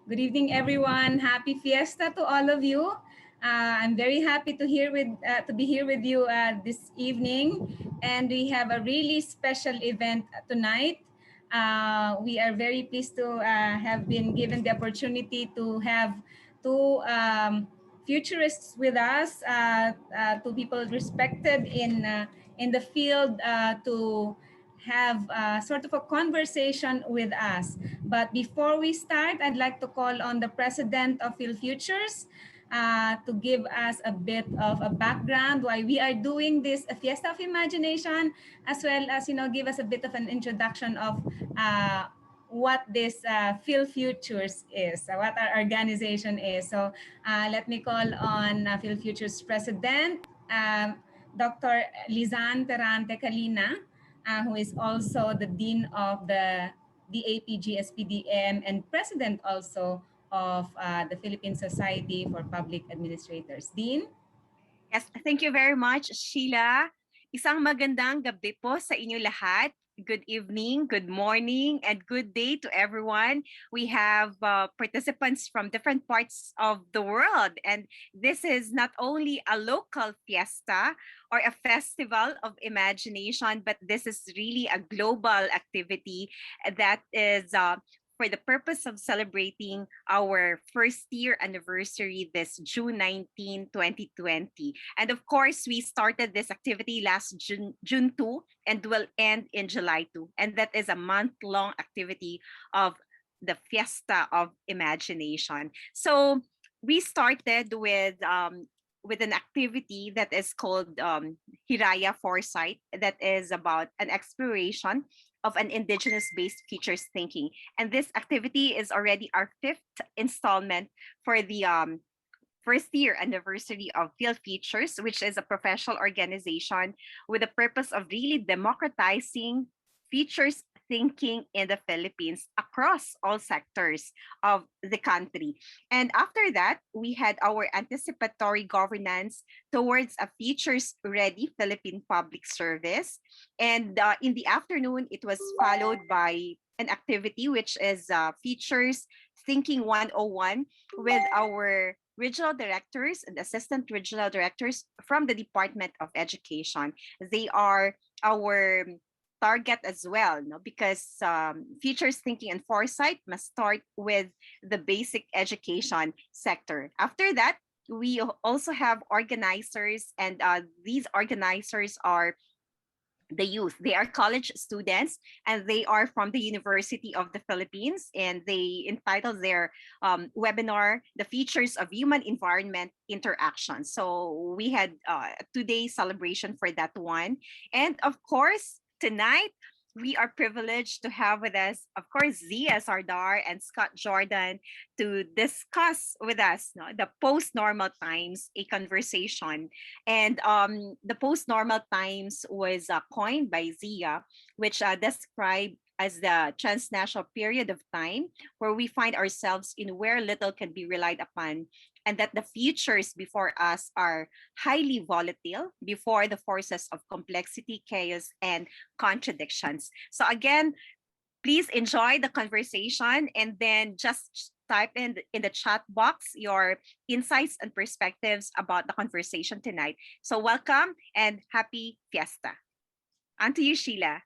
Good evening, everyone. Happy Fiesta to all of you. I'm very happy to be here with you this evening, and we have a really special event tonight. We are very pleased to have been given the opportunity to have two futurists with us, two people respected in the field to have sort of a conversation with us. But before we start, I'd like to call on the president of Phil Futures to give us a bit of a background why we are doing this Fiesta of Imagination, as well as, give us a bit of an introduction of what this Phil Futures is, what our organization is. So let me call on Phil Futures president, Dr. Lizan Terante Calina, who is also the Dean of the DAPG SPDM and President also of the Philippine Society for Public Administrators. Dean? Yes, thank you very much, Sheila. Isang magandang gabi po sa inyo lahat. Good evening, good morning, and good day to everyone. We have participants from different parts of the world, and this is not only a local fiesta or a festival of imagination, but this is really a global activity that is for the purpose of celebrating our first year anniversary this June 19, 2020. And of course, we started this activity last June 2 and will end in July 2. And that is a month-long activity of the Fiesta of Imagination. So we started with an activity that is called Hiraya Foresight, that is about an exploration of an indigenous-based futures thinking. And this activity is already our 5th installment for the first year anniversary of Phil Futures, which is a professional organization with the purpose of really democratizing futures thinking in the Philippines across all sectors of the country. And after that, we had our anticipatory governance towards a futures-ready Philippine public service. And in the afternoon, it was followed by an activity which is Futures Thinking 101 with our regional directors and assistant regional directors from the Department of Education. They are our target as well, no? Because futures thinking and foresight must start with the basic education sector. After that, we also have organizers, and these organizers are the youth. They are college students, and they are from the University of the Philippines, and they entitled their webinar "The Features of Human Environment Interaction." So we had a 2-day celebration for that one. And of course, tonight we are privileged to have with us, of course, Zia Sardar and Scott Jordan to discuss with us, no, the post-normal times, a conversation. And the post-normal times was coined by Zia, which described as the transnational period of time where we find ourselves in where little can be relied upon, and that the futures before us are highly volatile before the forces of complexity, chaos, and contradictions. So again, please enjoy the conversation, and then just type in the chat box your insights and perspectives about the conversation tonight. So welcome and happy Fiesta. On to you, Sheila.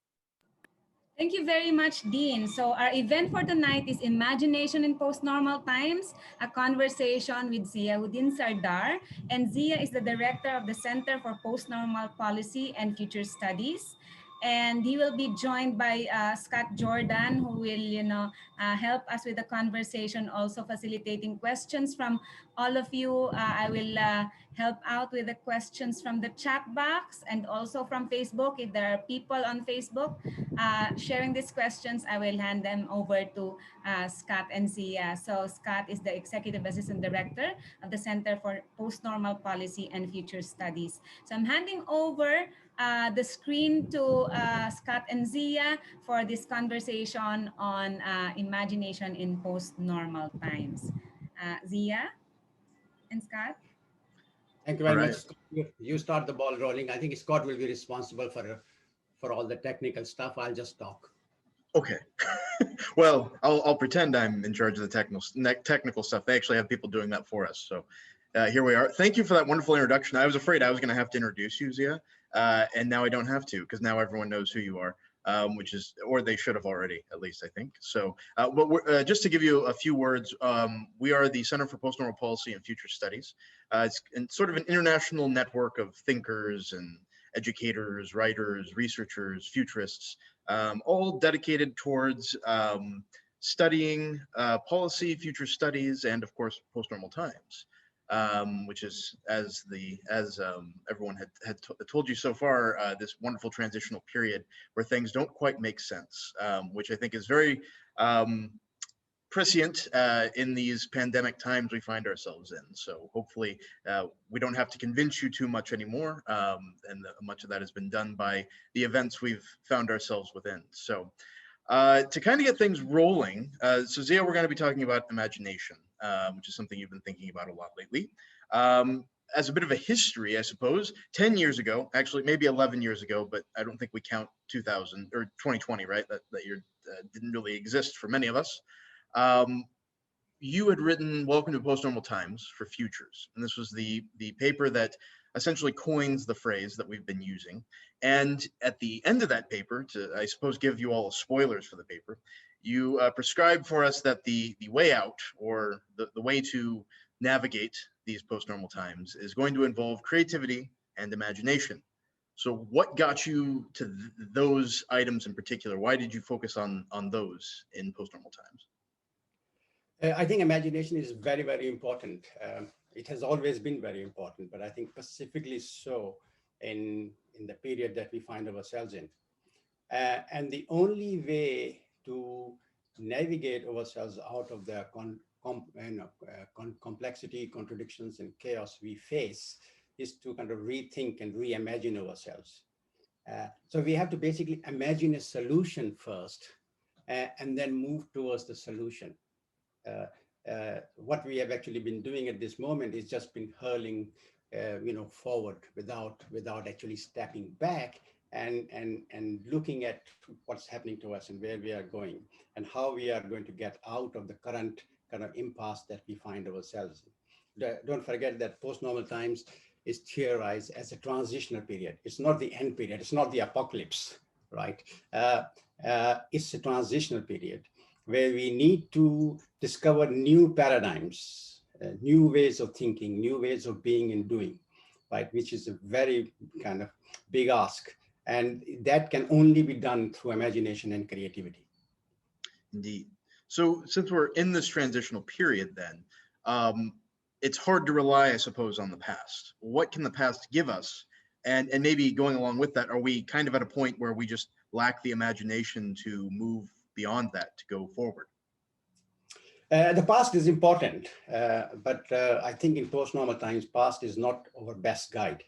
Thank you very much, Dean. So our event for tonight is Imagination in Post-Normal Times, a conversation with Ziauddin Sardar. And Zia is the director of the Center for Post-Normal Policy and Future Studies. And he will be joined by Scott Jordan, who will, help us with the conversation, also facilitating questions from all of you. I will help out with the questions from the chat box and also from Facebook. If there are people on Facebook sharing these questions, I will hand them over to Scott and Zia. So Scott is the Executive Assistant Director of the Center for Post-Normal Policy and Future Studies. So I'm handing over the screen to Scott and Zia for this conversation on imagination in post-normal times. Zia and Scott? Thank you very much. You start the ball rolling. I think Scott will be responsible for all the technical stuff. I'll just talk. Okay. Well, I'll pretend I'm in charge of the technical stuff. They actually have people doing that for us. So here we are. Thank you for that wonderful introduction. I was afraid I was going to have to introduce you, Zia, and now I don't have to, because now everyone knows who you are, which is, or they should have already, at least I think. So, but just to give you a few words, we are the Center for Postnormal Policy and Future Studies. It's sort of an international network of thinkers and educators, writers, researchers, futurists, all dedicated towards studying policy, future studies, and of course, post-normal times, which is, as everyone had told you so far, this wonderful transitional period where things don't quite make sense, which I think is very prescient in these pandemic times we find ourselves in. So hopefully we don't have to convince you too much anymore, and much of that has been done by the events we've found ourselves within. So to kind of get things rolling, so Zia, we're going to be talking about imagination, which is something you've been thinking about a lot lately. As a bit of a history, I suppose, 10 years ago, actually maybe 11 years ago, but I don't think we count 2000 or 2020, right? That year didn't really exist for many of us. You had written Welcome to Postnormal Times for Futures, and this was the paper that essentially coins the phrase that we've been using. And at the end of that paper, to, I suppose, give you all spoilers for the paper, you prescribed for us that the way out, or the way to navigate these postnormal times, is going to involve creativity and imagination. So what got you to those items in particular? Why did you focus on those in postnormal times? I think imagination is very, very important. It has always been very important, but I think specifically so in the period that we find ourselves in. And the only way to navigate ourselves out of the complexity, contradictions, and chaos we face is to kind of rethink and reimagine ourselves. So we have to basically imagine a solution first, and then move towards the solution. What we have actually been doing at this moment is just been hurling, forward without actually stepping back and looking at what's happening to us and where we are going and how we are going to get out of the current kind of impasse that we find ourselves in. Don't forget that post-normal times is theorized as a transitional period. It's not the end period. It's not the apocalypse, right? It's a transitional period where we need to discover new paradigms, new ways of thinking, new ways of being and doing, right? Which is a very kind of big ask. And that can only be done through imagination and creativity. Indeed. So since we're in this transitional period then, it's hard to rely, I suppose, on the past. What can the past give us? And maybe going along with that, are we kind of at a point where we just lack the imagination to move beyond that, to go forward? The past is important, but I think in post-normal times, past is not our best guide,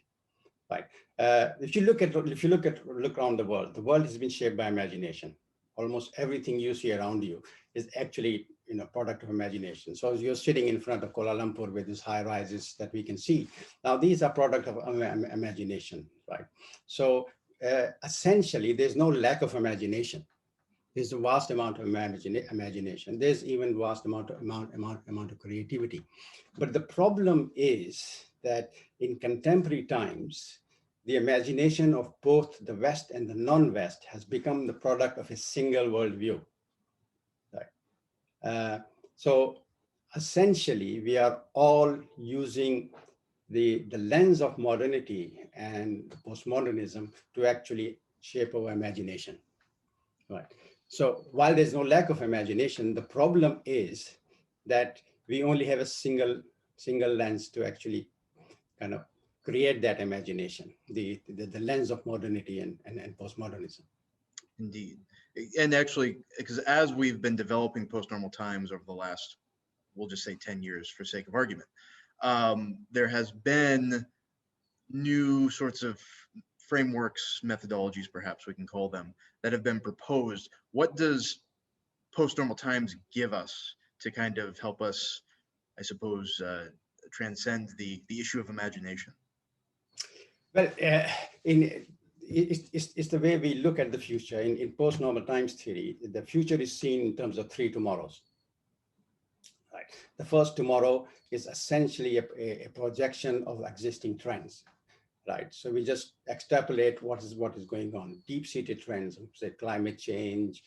right? If you look around the world has been shaped by imagination. Almost everything you see around you is actually, product of imagination. So you're sitting in front of Kuala Lumpur with these high rises that we can see. Now, these are product of imagination, right? So essentially, there's no lack of imagination. There's a vast amount of imagination. There's even vast amount of creativity. But the problem is that in contemporary times, the imagination of both the West and the non-West has become the product of a single worldview. Right? So essentially, we are all using the lens of modernity and postmodernism to actually shape our imagination. Right. So while there's no lack of imagination, the problem is that we only have a single lens to actually kind of create that imagination, the lens of modernity and postmodernism. Indeed. And actually, because as we've been developing post-normal times over the last, we'll just say 10 years for sake of argument, there has been new sorts of frameworks, methodologies, perhaps we can call them, that have been proposed. What does post-normal times give us to kind of help us, I suppose, transcend the issue of imagination? Well, it's the way we look at the future. In post-normal times theory, the future is seen in terms of three tomorrows. Right. The first tomorrow is essentially a projection of existing trends. Right. So we just extrapolate what is going on. Deep-seated trends, say climate change,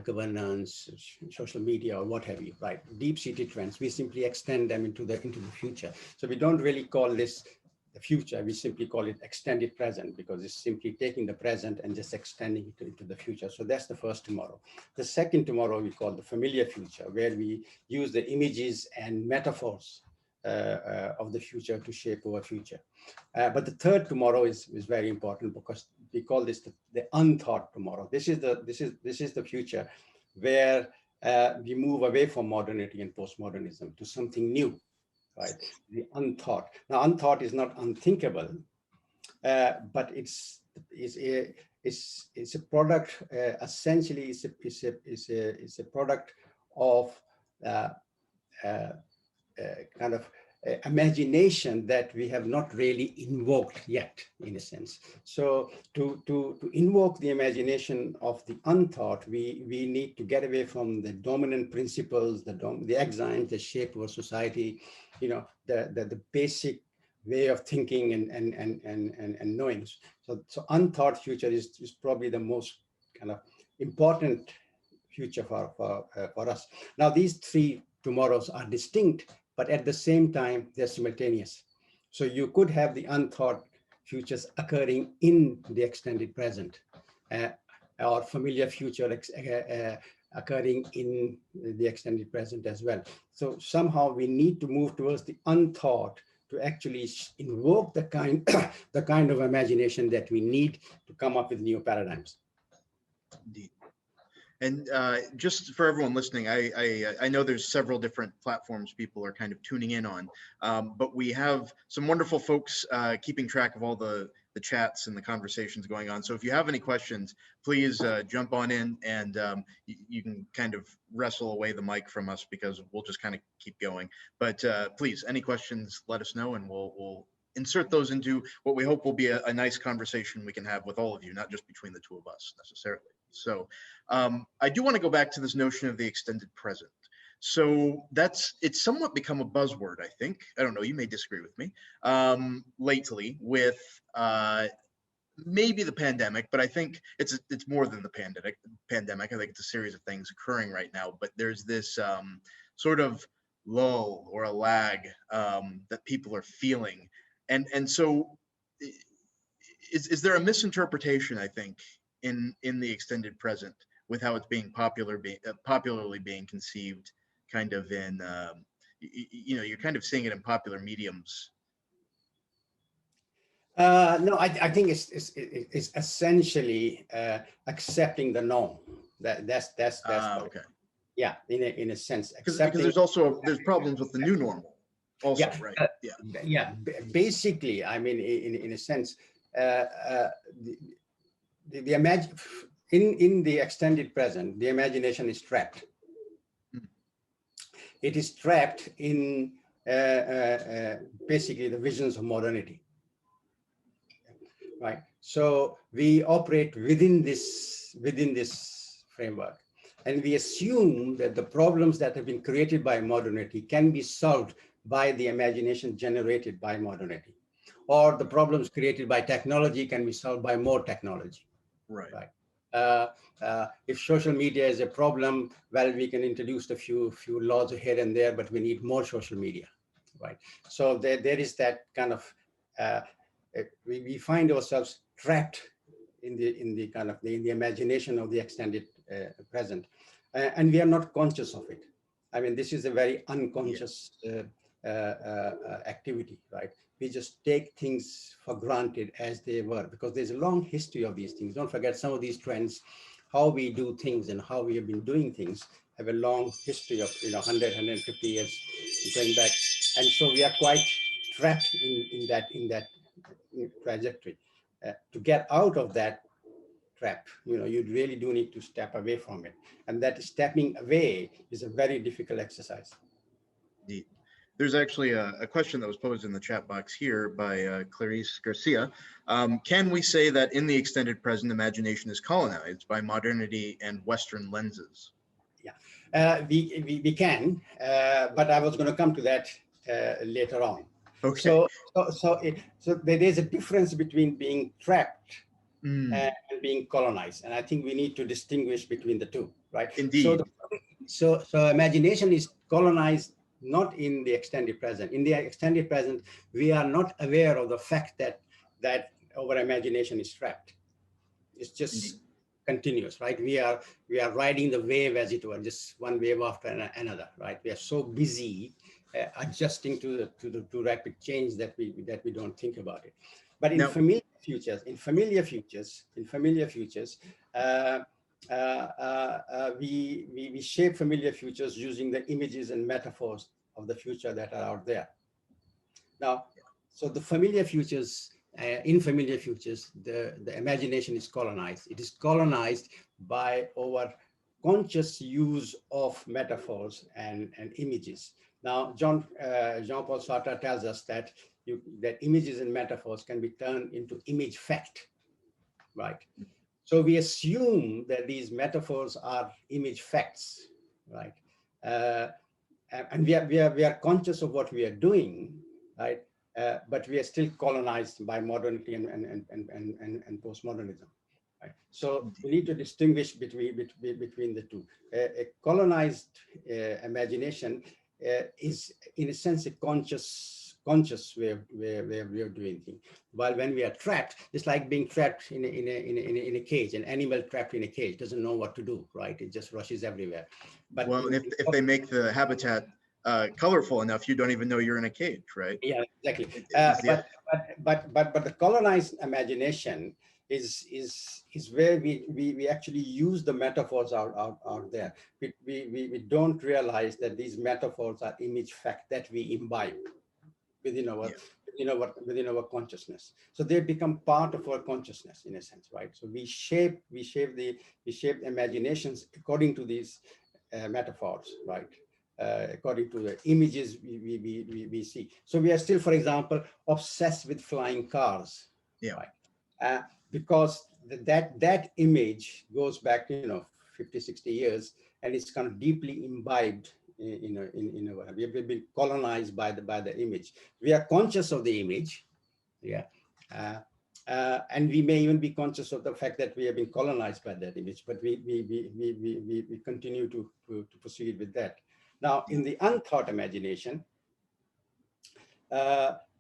governance, social media, or what have you. Right. Deep-seated trends. We simply extend them into the future. So we don't really call this the future. We simply call it extended present, because it's simply taking the present and just extending it into the future. So that's the first tomorrow. The second tomorrow we call the familiar future, where we use the images and metaphors of the future to shape our future. But the third tomorrow is very important, because we call this the unthought tomorrow. This is the future where we move away from modernity and postmodernism to something new. Right, the unthought. Now, unthought is not unthinkable, but it's a product. Essentially, it's a product of kind of imagination that we have not really invoked yet, in a sense. So to invoke the imagination of the unthought, we need to get away from the dominant principles, the axioms that shape our society, you know, the basic way of thinking and knowing. So unthought future is probably the most kind of important future for us. Now, these three tomorrows are distinct, but at the same time, they're simultaneous. So you could have the unthought futures occurring in the extended present, or familiar future occurring in the extended present as well. So somehow we need to move towards the unthought to actually invoke the kind of imagination that we need to come up with new paradigms. Indeed. And just for everyone listening, I know there's several different platforms people are kind of tuning in on, but we have some wonderful folks keeping track of all the chats and the conversations going on. So if you have any questions, please jump on in, and you can kind of wrestle away the mic from us, because we'll just kind of keep going. But please, any questions, let us know, and we'll insert those into what we hope will be a nice conversation we can have with all of you, not just between the two of us necessarily. So I do want to go back to this notion of the extended present. So it's somewhat become a buzzword, I think. I don't know, you may disagree with me, lately with maybe the pandemic, but I think it's more than the pandemic. I think it's a series of things occurring right now, but there's this sort of lull or a lag that people are feeling. And so is there a misinterpretation, I think, in the extended present with how it's being popularly being conceived, kind of in you know, you're kind of seeing it in popular mediums? No, I think it's essentially accepting the norm. That's Okay. Yeah, in a sense, Because accepting. there's problems with the new normal also, Yeah, right? Basically, I mean, in a sense, the in the extended present, the imagination is trapped. It is trapped in basically the visions of modernity, right? So we operate within this framework, and we assume that the problems that have been created by modernity can be solved by the imagination generated by modernity, or the problems created by technology can be solved by more technology. Right. If social media is a problem, well, we can introduce a few laws here and there, but we need more social media, right? So there is that kind of we find ourselves trapped in the kind of the imagination of the extended present, and we are not conscious of it. I mean, this is a very unconscious activity, right? We just take things for granted as they were, because there's a long history of these things. Don't forget, some of these trends, how we do things and how we have been doing things, have a long history of 100, 150 years going back. And so we are quite trapped in that trajectory. To get out of that trap, you really do need to step away from it. And that stepping away is a very difficult exercise. Indeed. There's actually a question that was posed in the chat box here by Clarice Garcia. Can we say that in the extended present, imagination is colonized by modernity and Western lenses? Yeah, we can, but I was going to come to that later on. Okay. So there is a difference between being trapped and being colonized, and I think we need to distinguish between the two, right? Indeed. So imagination is colonized not in the extended present. In the extended present, we are not aware of the fact that our imagination is trapped. It's just continuous, right? We are riding the wave, as it were, just one wave after another, right? We are so busy adjusting to the rapid change that we don't think about it. But in familiar futures, we shape familiar futures using the images and metaphors of the future that are out there. Now, so the familiar futures, in familiar futures, the imagination is colonized. It is colonized by our conscious use of metaphors and images. Now, Jean-Paul Sartre tells us that that images and metaphors can be turned into image fact, right? So we assume that these metaphors are image facts, right? And we are conscious of what we are doing, right? But we are still colonized by modernity and postmodernism. Right? So we need to distinguish between the two. A colonized imagination is, in a sense, a conscious way of doing things. While when we are trapped, it's like being trapped in a cage. An animal trapped in a cage doesn't know what to do, right? It just rushes everywhere. But well, if they make the habitat colorful enough, you don't even know you're in a cage, right? Yeah, exactly. But the colonized imagination is where we actually use the metaphors out there. We don't realize that these metaphors are image fact that we imbibe within our consciousness. So they become part of our consciousness in a sense, right? So we shape imaginations according to these metaphors, right? According to the images we see. So we are still, for example, obsessed with flying cars, right? Because that image goes back, 50, 60 years, and it's kind of deeply imbibed in our, we have been colonized by the image. We are conscious of the image, and we may even be conscious of the fact that we have been colonized by that image, but we continue to proceed with that. Now, in the unthought imagination,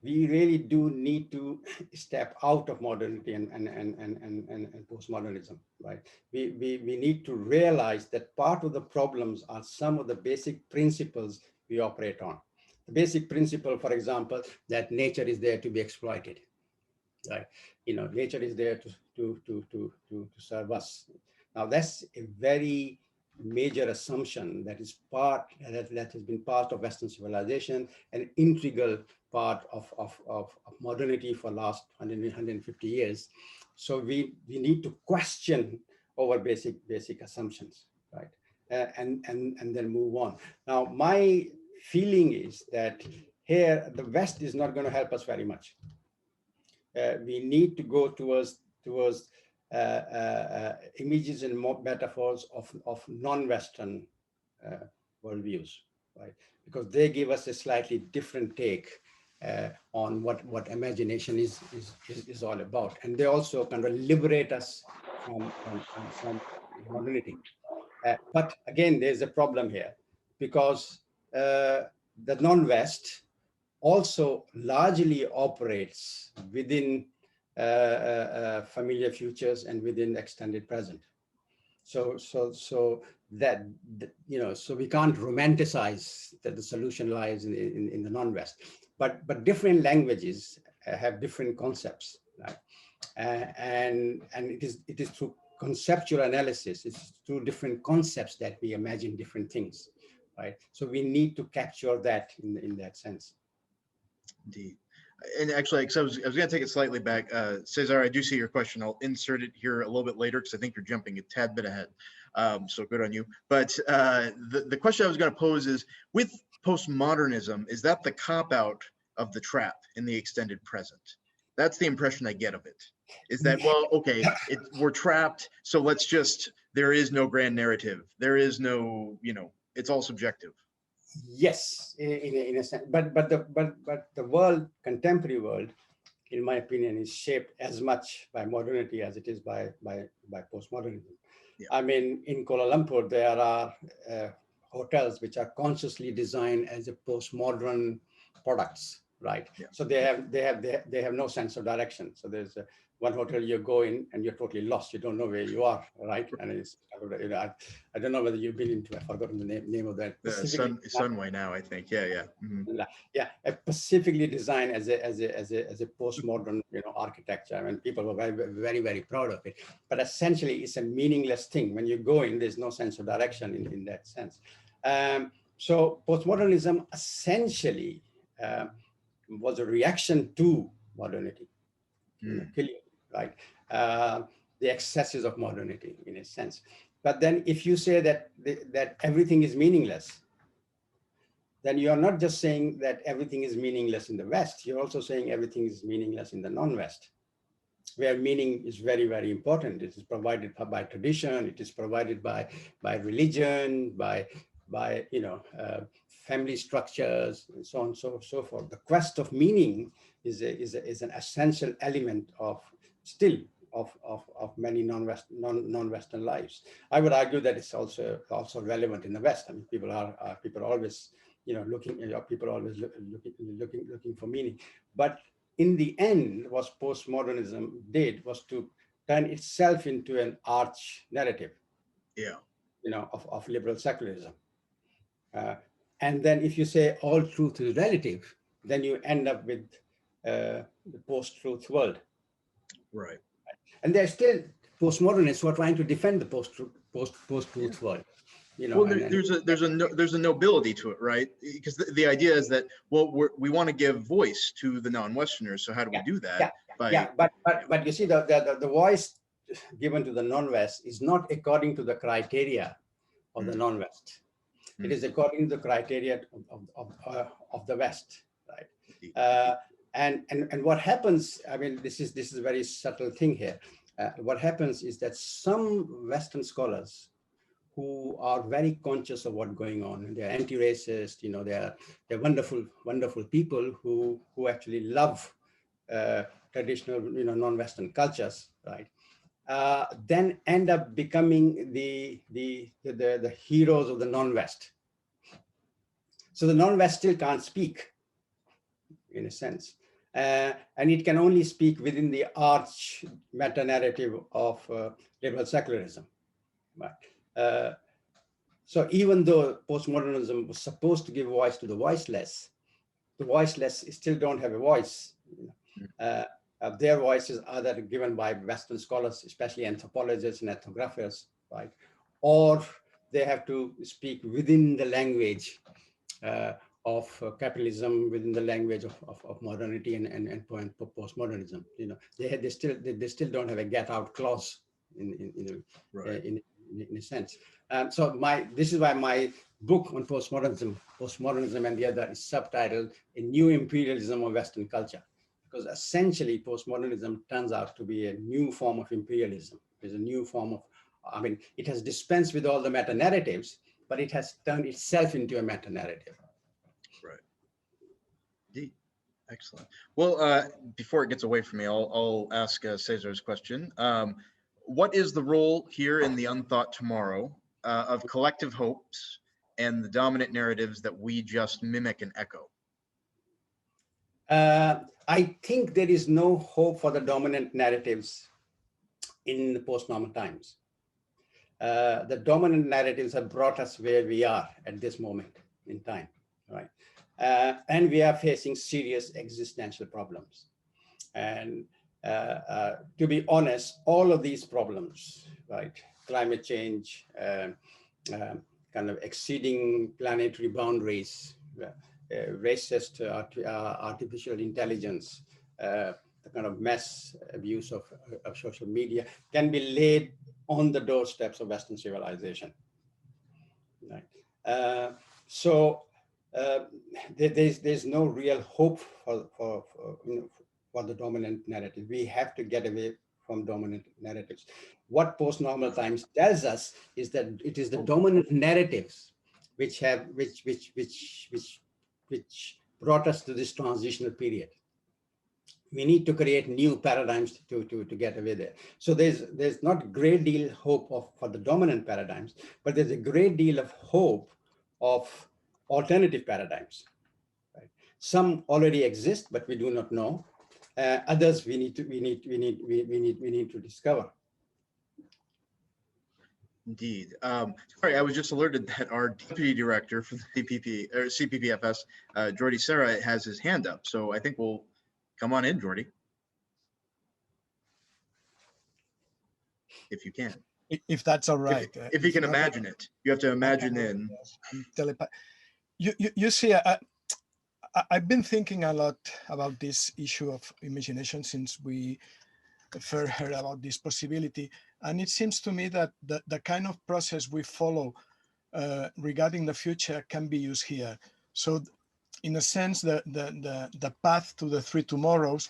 we really do need to step out of modernity and postmodernism, right? We need to realize that part of the problems are some of the basic principles we operate on. The basic principle, for example, that nature is there to be exploited, right? Nature is there to serve us. Now, that's a very major assumption that is that has been part of Western civilization, an integral part of modernity for the last 150 years. So we need to question our basic assumptions, right? And then move on. Now, my feeling is that here the West is not going to help us very much. We need to go towards images and more metaphors of non-Western worldviews, right? Because they give us a slightly different take on what imagination is all about, and they also kind of liberate us from modernity. But again, there's a problem here, because the non-West also largely operates within familiar futures and within extended present. So that, so we can't romanticize that the solution lies in the non-West, but different languages have different concepts, right? And it is through conceptual analysis, it's through different concepts that we imagine different things, right? So we need to capture that in that sense. Indeed. And actually, because I was going to take it slightly back. Cesar, I do see your question. I'll insert it here a little bit later because I think you're jumping a tad bit ahead. So good on you. But the question I was going to pose is, with postmodernism, is that the cop-out of the trap in the extended present? That's the impression I get of it. Is that, well, okay, we're trapped, so let's just, there is no grand narrative. There is no, it's all subjective. Yes, in a sense, but the world, contemporary world, in my opinion, is shaped as much by modernity as it is by postmodernism. Yeah. I mean, in Kuala Lumpur, there are hotels which are consciously designed as a postmodern products, right? Yeah. So they have no sense of direction. So there's one hotel you go in and you're totally lost. You don't know where you are, right? And it's, I don't know whether you've been into, I've forgotten the name of that. Sunway now, I think. Yeah. Mm-hmm. Yeah, specifically designed as a postmodern, architecture. I mean, people were very, very proud of it. But essentially, it's a meaningless thing. When you go in, there's no sense of direction in that sense. So postmodernism essentially was a reaction to modernity, right? The excesses of modernity, in a sense. But then, if you say that everything is meaningless, then you are not just saying that everything is meaningless in the West. You're also saying everything is meaningless in the non-West, where meaning is very, very important. It is provided by tradition. It is provided by religion, by family structures, and so on and so forth. The quest of meaning is an essential element of many non-Western lives. I would argue that it's also relevant in the West. I mean, people always looking for meaning. But in the end, what postmodernism did was to turn itself into an arch narrative, of liberal secularism. And then if you say all truth is relative, then you end up with the post-truth world. Right. And there's still postmodernists who are trying to defend the post-truth world. Well, there's a nobility to it, right? Because the idea is that, well, we want to give voice to the non-Westerners. So how do we do that? But you see, the voice given to the non-West is not according to the criteria of the non-West. It is according to the criteria of the West, right? And what happens? I mean, this is a very subtle thing here. What happens is that some Western scholars who are very conscious of what's going on, and they're anti-racist, they're wonderful people who actually love traditional, non-Western cultures, right? Then end up becoming the heroes of the non-West. So the non-West still can't speak, in a sense, and it can only speak within the arch meta-narrative of liberal secularism, right? So even though postmodernism was supposed to give voice to the voiceless still don't have a voice. Their voices are that are given by Western scholars, especially anthropologists and ethnographers, right? Or they have to speak within the language of capitalism, within the language of modernity and postmodernism. They still don't have a get out clause in a sense. So this is why my book on postmodernism and the other is subtitled "A New Imperialism of Western Culture," because essentially postmodernism turns out to be a new form of imperialism. It's a new form of, I mean, it has dispensed with all the meta narratives, but it has turned itself into a meta narrative. Right. Indeed. Excellent. Well, before it gets away from me, I'll ask Cesar's question. What is the role here in the Unthought tomorrow of collective hopes and the dominant narratives that we just mimic and echo? I think there is no hope for the dominant narratives in the post-normal times. The dominant narratives have brought us where we are at this moment in time, right? And we are facing serious existential problems. And to be honest, all of these problems, right? Climate change, kind of exceeding planetary boundaries, racist artificial intelligence, the kind of mass abuse of social media can be laid on the doorsteps of Western civilization. Right. So there's no real hope for the dominant narrative. We have to get away from dominant narratives. What post-normal times tells us is that it is the dominant narratives which brought us to this transitional period. We need to create new paradigms to get away there. So there's not a great deal hope for the dominant paradigms, but there's a great deal of hope of alternative paradigms. Right? Some already exist, but we do not know. Others we need to discover. Indeed. Sorry, I was just alerted that our deputy director for the CPPFS, Jordi Serra, has his hand up. So I think we'll come on in, Jordi, if you can. If that's all right. If you can imagine it, you have to imagine in. You see, I've been thinking a lot about this issue of imagination since we first heard about this possibility. And it seems to me that the kind of process we follow regarding the future can be used here. So in a sense, the path to the three tomorrows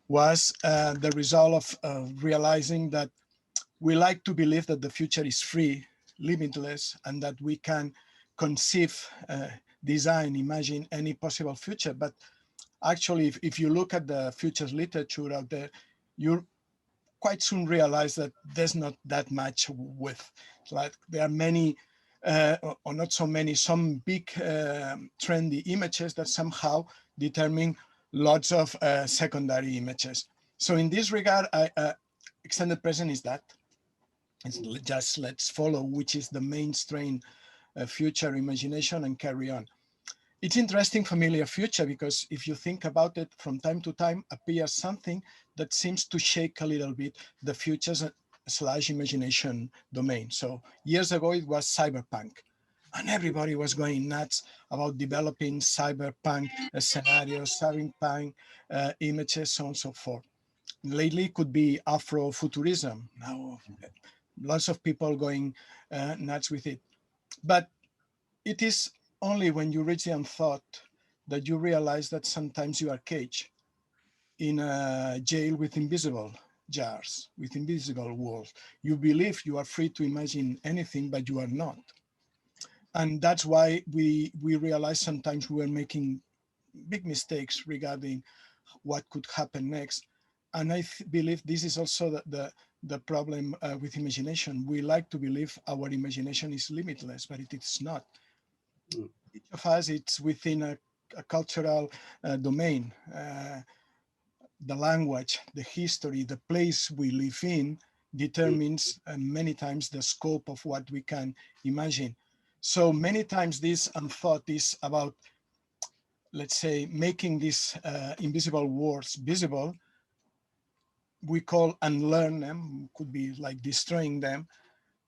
was the result of realizing that we like to believe that the future is free, limitless, and that we can conceive, design, imagine any possible future. But actually, if you look at the futures literature out there, you quite soon realize that there's not that much width. Like there are many, or not so many, some big trendy images that somehow determine lots of secondary images. So in this regard, extended present is that. It's just let's follow which is the mainstream future imagination and carry on. It's interesting familiar future because if you think about it, from time to time appears something that seems to shake a little bit the futures / imagination domain. So years ago it was cyberpunk, and everybody was going nuts about developing cyberpunk scenarios, cyberpunk images, so on and so forth. Lately it could be Afrofuturism. Now lots of people going nuts with it. But it is only when you reach the unthought that you realize that sometimes you are caged in a jail with invisible jars, with invisible walls. You believe you are free to imagine anything, but you are not. And that's why we realize sometimes we are making big mistakes regarding what could happen next. And I believe this is also the problem with imagination. We like to believe our imagination is limitless, but it is not. Each of us, it's within a cultural domain. The language, the history, the place we live in determines many times the scope of what we can imagine. So many times this unthought is about, let's say, making these invisible words visible. We call unlearn them, could be like destroying them.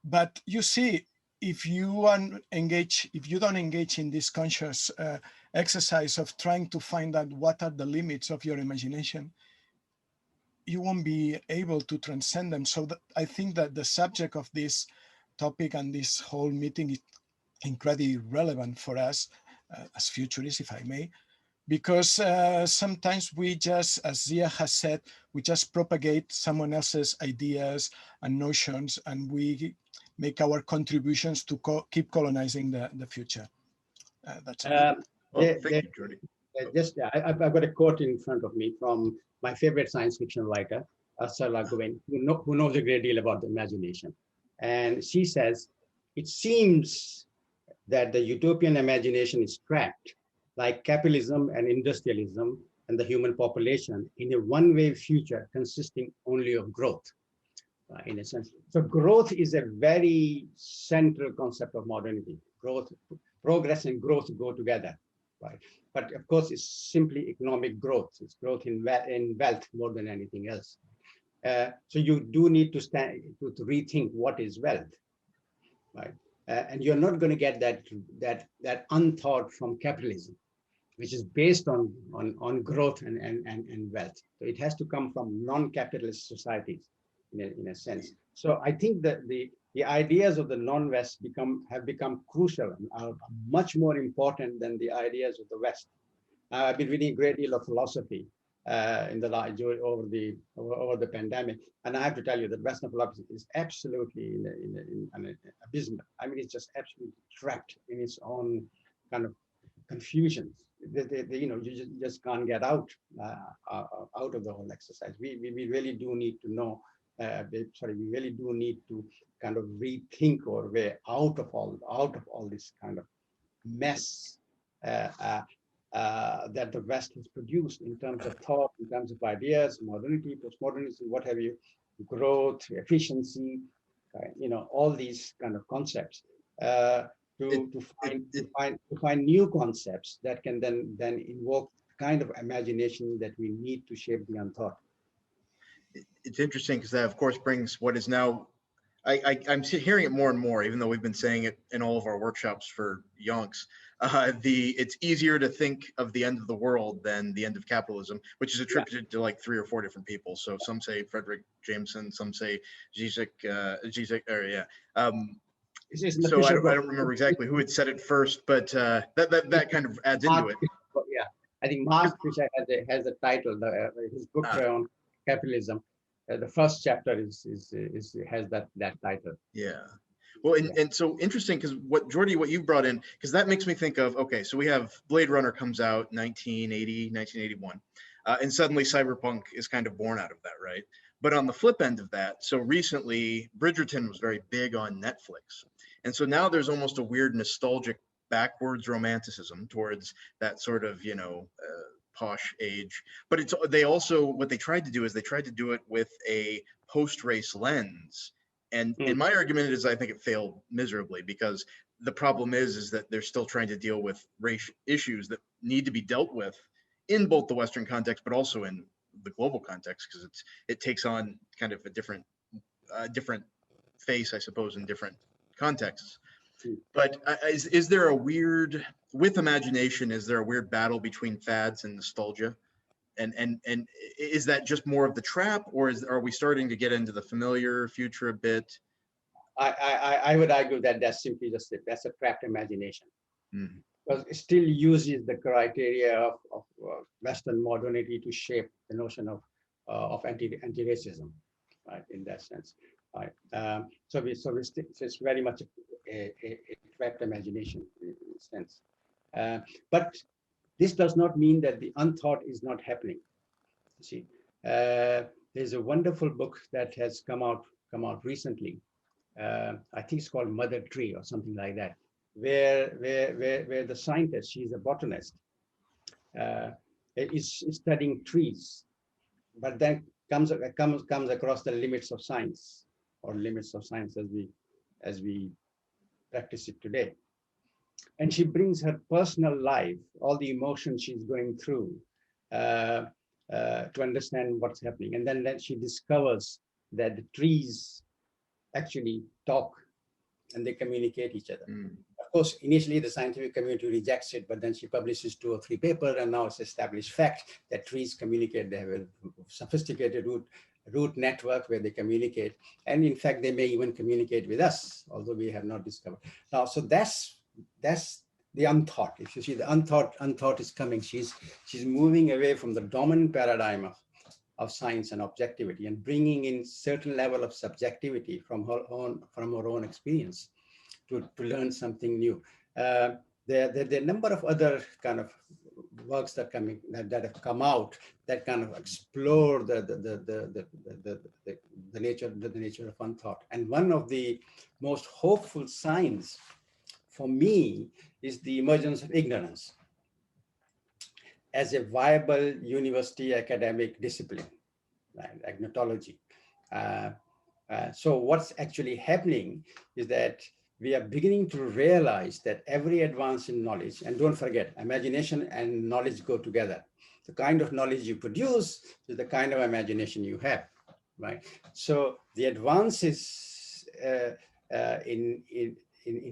But you see, if you don't engage in this conscious exercise of trying to find out what are the limits of your imagination, you won't be able to transcend them. So I think that the subject of this topic and this whole meeting is incredibly relevant for us as futurists, if I may, because sometimes we just, as Zia has said, we just propagate someone else's ideas and notions, and we make our contributions to keep colonizing the future. That's thank you, Jordi. I've got a quote in front of me from my favorite science fiction writer, Ursula Le Guin, who knows a great deal about the imagination. And she says, it seems that the utopian imagination is trapped, like capitalism and industrialism and the human population, in a one-way future consisting only of growth, in a sense. So growth is a very central concept of modernity. Growth, progress and growth go together, right? But of course, it's simply economic growth. It's growth in wealth more than anything else. So you do need to rethink what is wealth, right? And you're not going to get that unthought from capitalism. which is based on growth and wealth. So it has to come from non-capitalist societies in a sense. So I think that the ideas of the non-West have become crucial and are much more important than the ideas of the West. I've been reading a great deal of philosophy over the pandemic, and I have to tell you that Western philosophy is absolutely in abysmal. I mean, it's just absolutely trapped in its own kind of confusions. You just can't get out of the whole exercise. We really do need to know. We really do need to kind of rethink our way out of all this kind of mess that the West has produced in terms of thought, in terms of ideas, modernity, postmodernism, what have you, growth, efficiency, all these kind of concepts. To find new concepts that can then invoke the kind of imagination that we need to shape the unthought. It's interesting because that, of course, brings what is now, I'm hearing it more and more, even though we've been saying it in all of our workshops for yonks. It's easier to think of the end of the world than the end of capitalism, which is attributed to like 3 or 4 different people. So some say Frederick Jameson, some say Zizek, so I don't remember exactly who had said it first, but that kind of adds into it. Yeah, I think Mark Fisher has a title. His book on capitalism. The first chapter has that title. Yeah. Well, and so interesting because Jordi, what you brought in, because that makes me think of, okay, so we have Blade Runner comes out 1980, 1981, and suddenly cyberpunk is kind of born out of that, right? But on the flip end of that, so recently Bridgerton was very big on Netflix. And so now there's almost a weird nostalgic backwards romanticism towards that sort of, posh age. But what they tried to do is they tried to do it with a post-race lens. And my argument is I think it failed miserably because the problem is that they're still trying to deal with race issues that need to be dealt with in both the Western context, but also in the global context, because it takes on kind of a different face, I suppose, in different contexts. But is there with imagination, is there a weird battle between fads and nostalgia? And is that just more of the trap, or are we starting to get into the familiar future a bit? I would argue that that's simply that's a trapped imagination. Because it still uses the criteria of Western modernity to shape the notion of anti-racism, right? In that sense, right? So it's very much a trapped imagination in a sense. But this does not mean that the unthought is not happening. You see, there's a wonderful book that has come out recently. I think it's called Mother Tree or something like that, where the scientist, she's a botanist, is studying trees, but then comes across the limits of science, or limits of science as we practice it today. And she brings her personal life, all the emotions she's going through, to understand what's happening. And then she discovers that the trees actually talk and they communicate each other. Of course, initially the scientific community rejects it, but then she publishes 2 or 3 papers, and now it's established fact that trees communicate. They have a sophisticated root network where they communicate. And in fact, they may even communicate with us, although we have not discovered. Now, so that's the unthought. If you see, the unthought is coming. She's moving away from the dominant paradigm of science and objectivity and bringing in certain level of subjectivity from her own experience to learn something new. There are a number of other kind of works that have come out that kind of explore the nature of unthought. And one of the most hopeful signs for me is the emergence of ignorance as a viable university academic discipline, right? Agnotology. So what's actually happening is that we are beginning to realize that every advance in knowledge, and don't forget, imagination and knowledge go together. The kind of knowledge you produce is the kind of imagination you have, right? So the advances in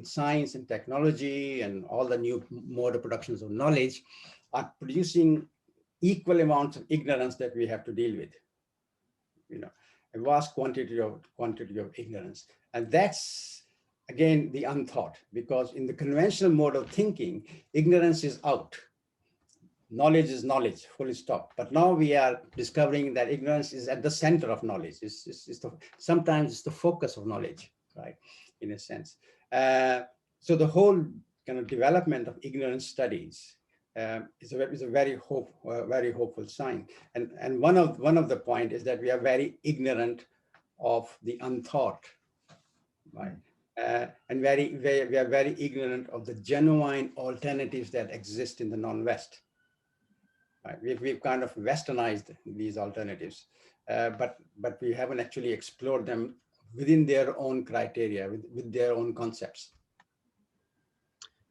science and technology and all the new mode of productions of knowledge are producing equal amounts of ignorance that we have to deal with. A vast quantity of ignorance. And that's, again, the unthought, because in the conventional mode of thinking, ignorance is out. Knowledge is knowledge, full stop. But now we are discovering that ignorance is at the center of knowledge. Sometimes it's the focus of knowledge, right, in a sense. So the whole kind of development of ignorance studies is a very hopeful sign. And one of the point is that we are very ignorant of the unthought, right? And we are very ignorant of the genuine alternatives that exist in the non-West. Right? We've kind of westernized these alternatives, but we haven't actually explored them within their own criteria, with their own concepts.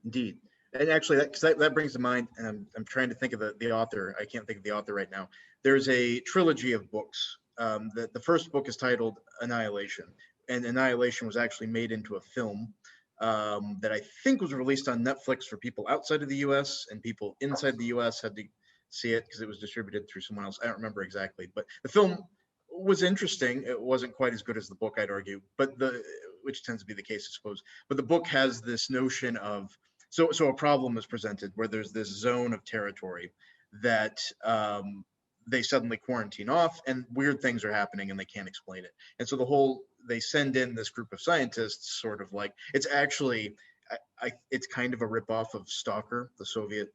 Indeed. And actually, that brings to mind, and I'm trying to think of the author. I can't think of the author right now. There's a trilogy of books. The first book is titled Annihilation, and Annihilation was actually made into a film that I think was released on Netflix for people outside of the US, and people inside the US had to see it because it was distributed through someone else. I don't remember exactly, but the film was interesting. It wasn't quite as good as the book, I'd argue, but which tends to be the case, I suppose. But the book has this notion of, so a problem is presented where there's this zone of territory that they suddenly quarantine off, and weird things are happening and they can't explain it. And so they send in this group of scientists, sort of like, it's actually, it's kind of a ripoff of Stalker, the Soviet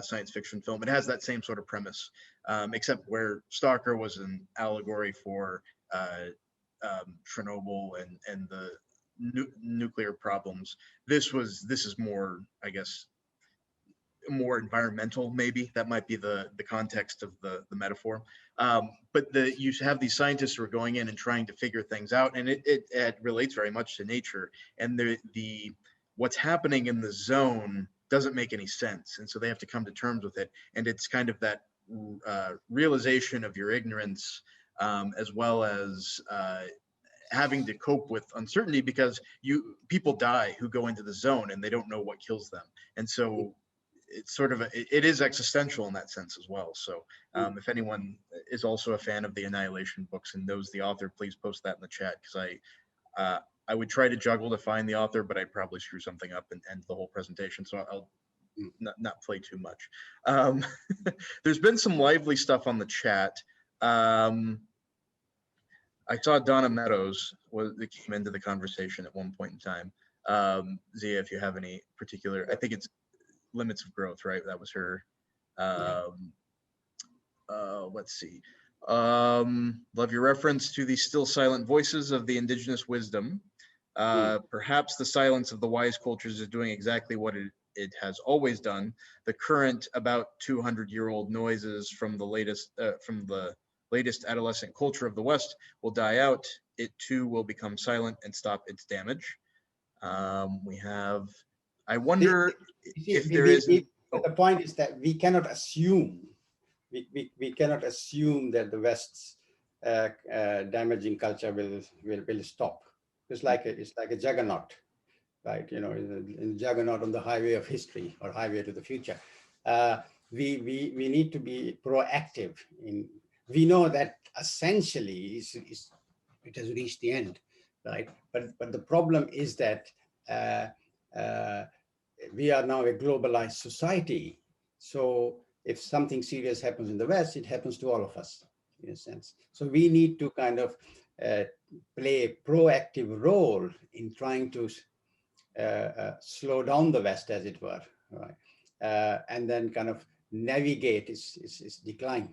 science fiction film. It has that same sort of premise, except where Stalker was an allegory for Chernobyl and the nuclear problems. This is more, I guess, more environmental, maybe. That might be the context of the metaphor. But you have these scientists who are going in and trying to figure things out, and it relates very much to nature. And what's happening in the zone doesn't make any sense, and so they have to come to terms with it. And it's kind of that realization of your ignorance, as well as having to cope with uncertainty, because people die who go into the zone and they don't know what kills them. And so it's sort of it is existential in that sense as well. So if anyone is also a fan of the Annihilation books and knows the author, please post that in the chat, because I would try to juggle to find the author, but I'd probably screw something up and end the whole presentation. So I'll not play too much. There's been some lively stuff on the chat. I saw Donna Meadows that came into the conversation at one point in time. Zia, if you have any particular, I think it's Limits of Growth, right? That was her. Let's see. Love your reference to the still silent voices of the indigenous wisdom. Perhaps the silence of the wise cultures is doing exactly what it has always done. The current about 200-year-old noises from the latest adolescent culture of the West will die out. It too will become silent and stop its damage. We have, I wonder if there is. The point is that we cannot assume, we cannot assume that the West's damaging culture will stop. It's like a juggernaut, right? You know, in juggernaut on the highway of history or highway to the future. We need to be proactive. We know that essentially it has reached the end, right? But the problem is that we are now a globalized society. So if something serious happens in the West, it happens to all of us, in a sense. So we need to kind of play a proactive role in trying to slow down the West, as it were, right? And then kind of navigate its decline.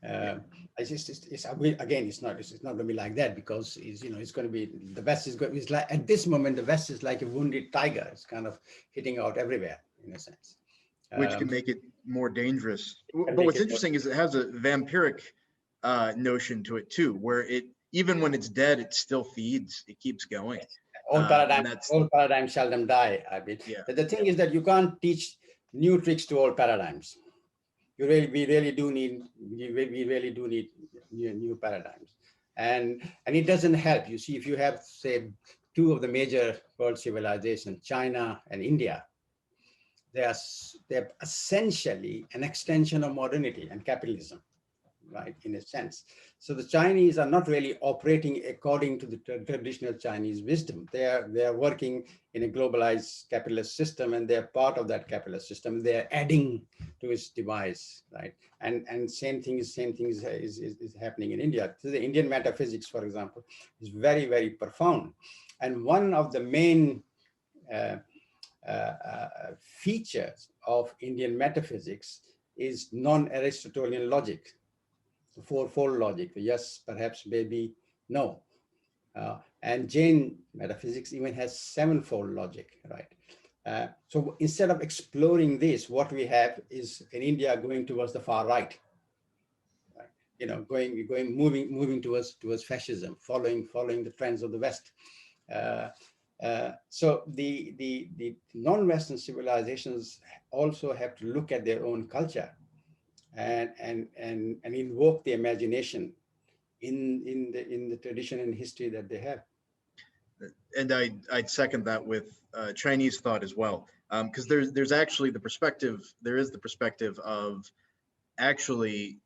Again, it's not going to be like that, because it's going to be, the West is going. It's like at this moment the West is like a wounded tiger. It's kind of hitting out everywhere, in a sense, which can make it more dangerous. But what's interesting is it has a vampiric notion to it too, where even when it's dead, it still feeds. It keeps going. Old paradigms seldom die. I mean, yeah. The thing is that you can't teach new tricks to old paradigms. We really do need new paradigms, and it doesn't help. You see, if you have, say, two of the major world civilizations, China and India, they're essentially an extension of modernity and capitalism, right, in a sense. So the Chinese are not really operating according to the traditional Chinese wisdom. They are working in a globalized capitalist system, and they're part of that capitalist system. They're adding to its device, right? And same thing is happening in India. So the Indian metaphysics, for example, is very, very profound. And one of the main features of Indian metaphysics is non-Aristotelian logic, the fourfold logic, yes, perhaps, maybe, no. And Jain metaphysics even has sevenfold logic, right? So instead of exploring this, what we have is in India going towards the far right, right? You know, moving towards fascism, following the trends of the West. So the non-Western civilizations also have to look at their own culture and invoke the imagination in the tradition and history that they have. And I'd second that with Chinese thought as well, because there's actually the perspective. There is the perspective of actually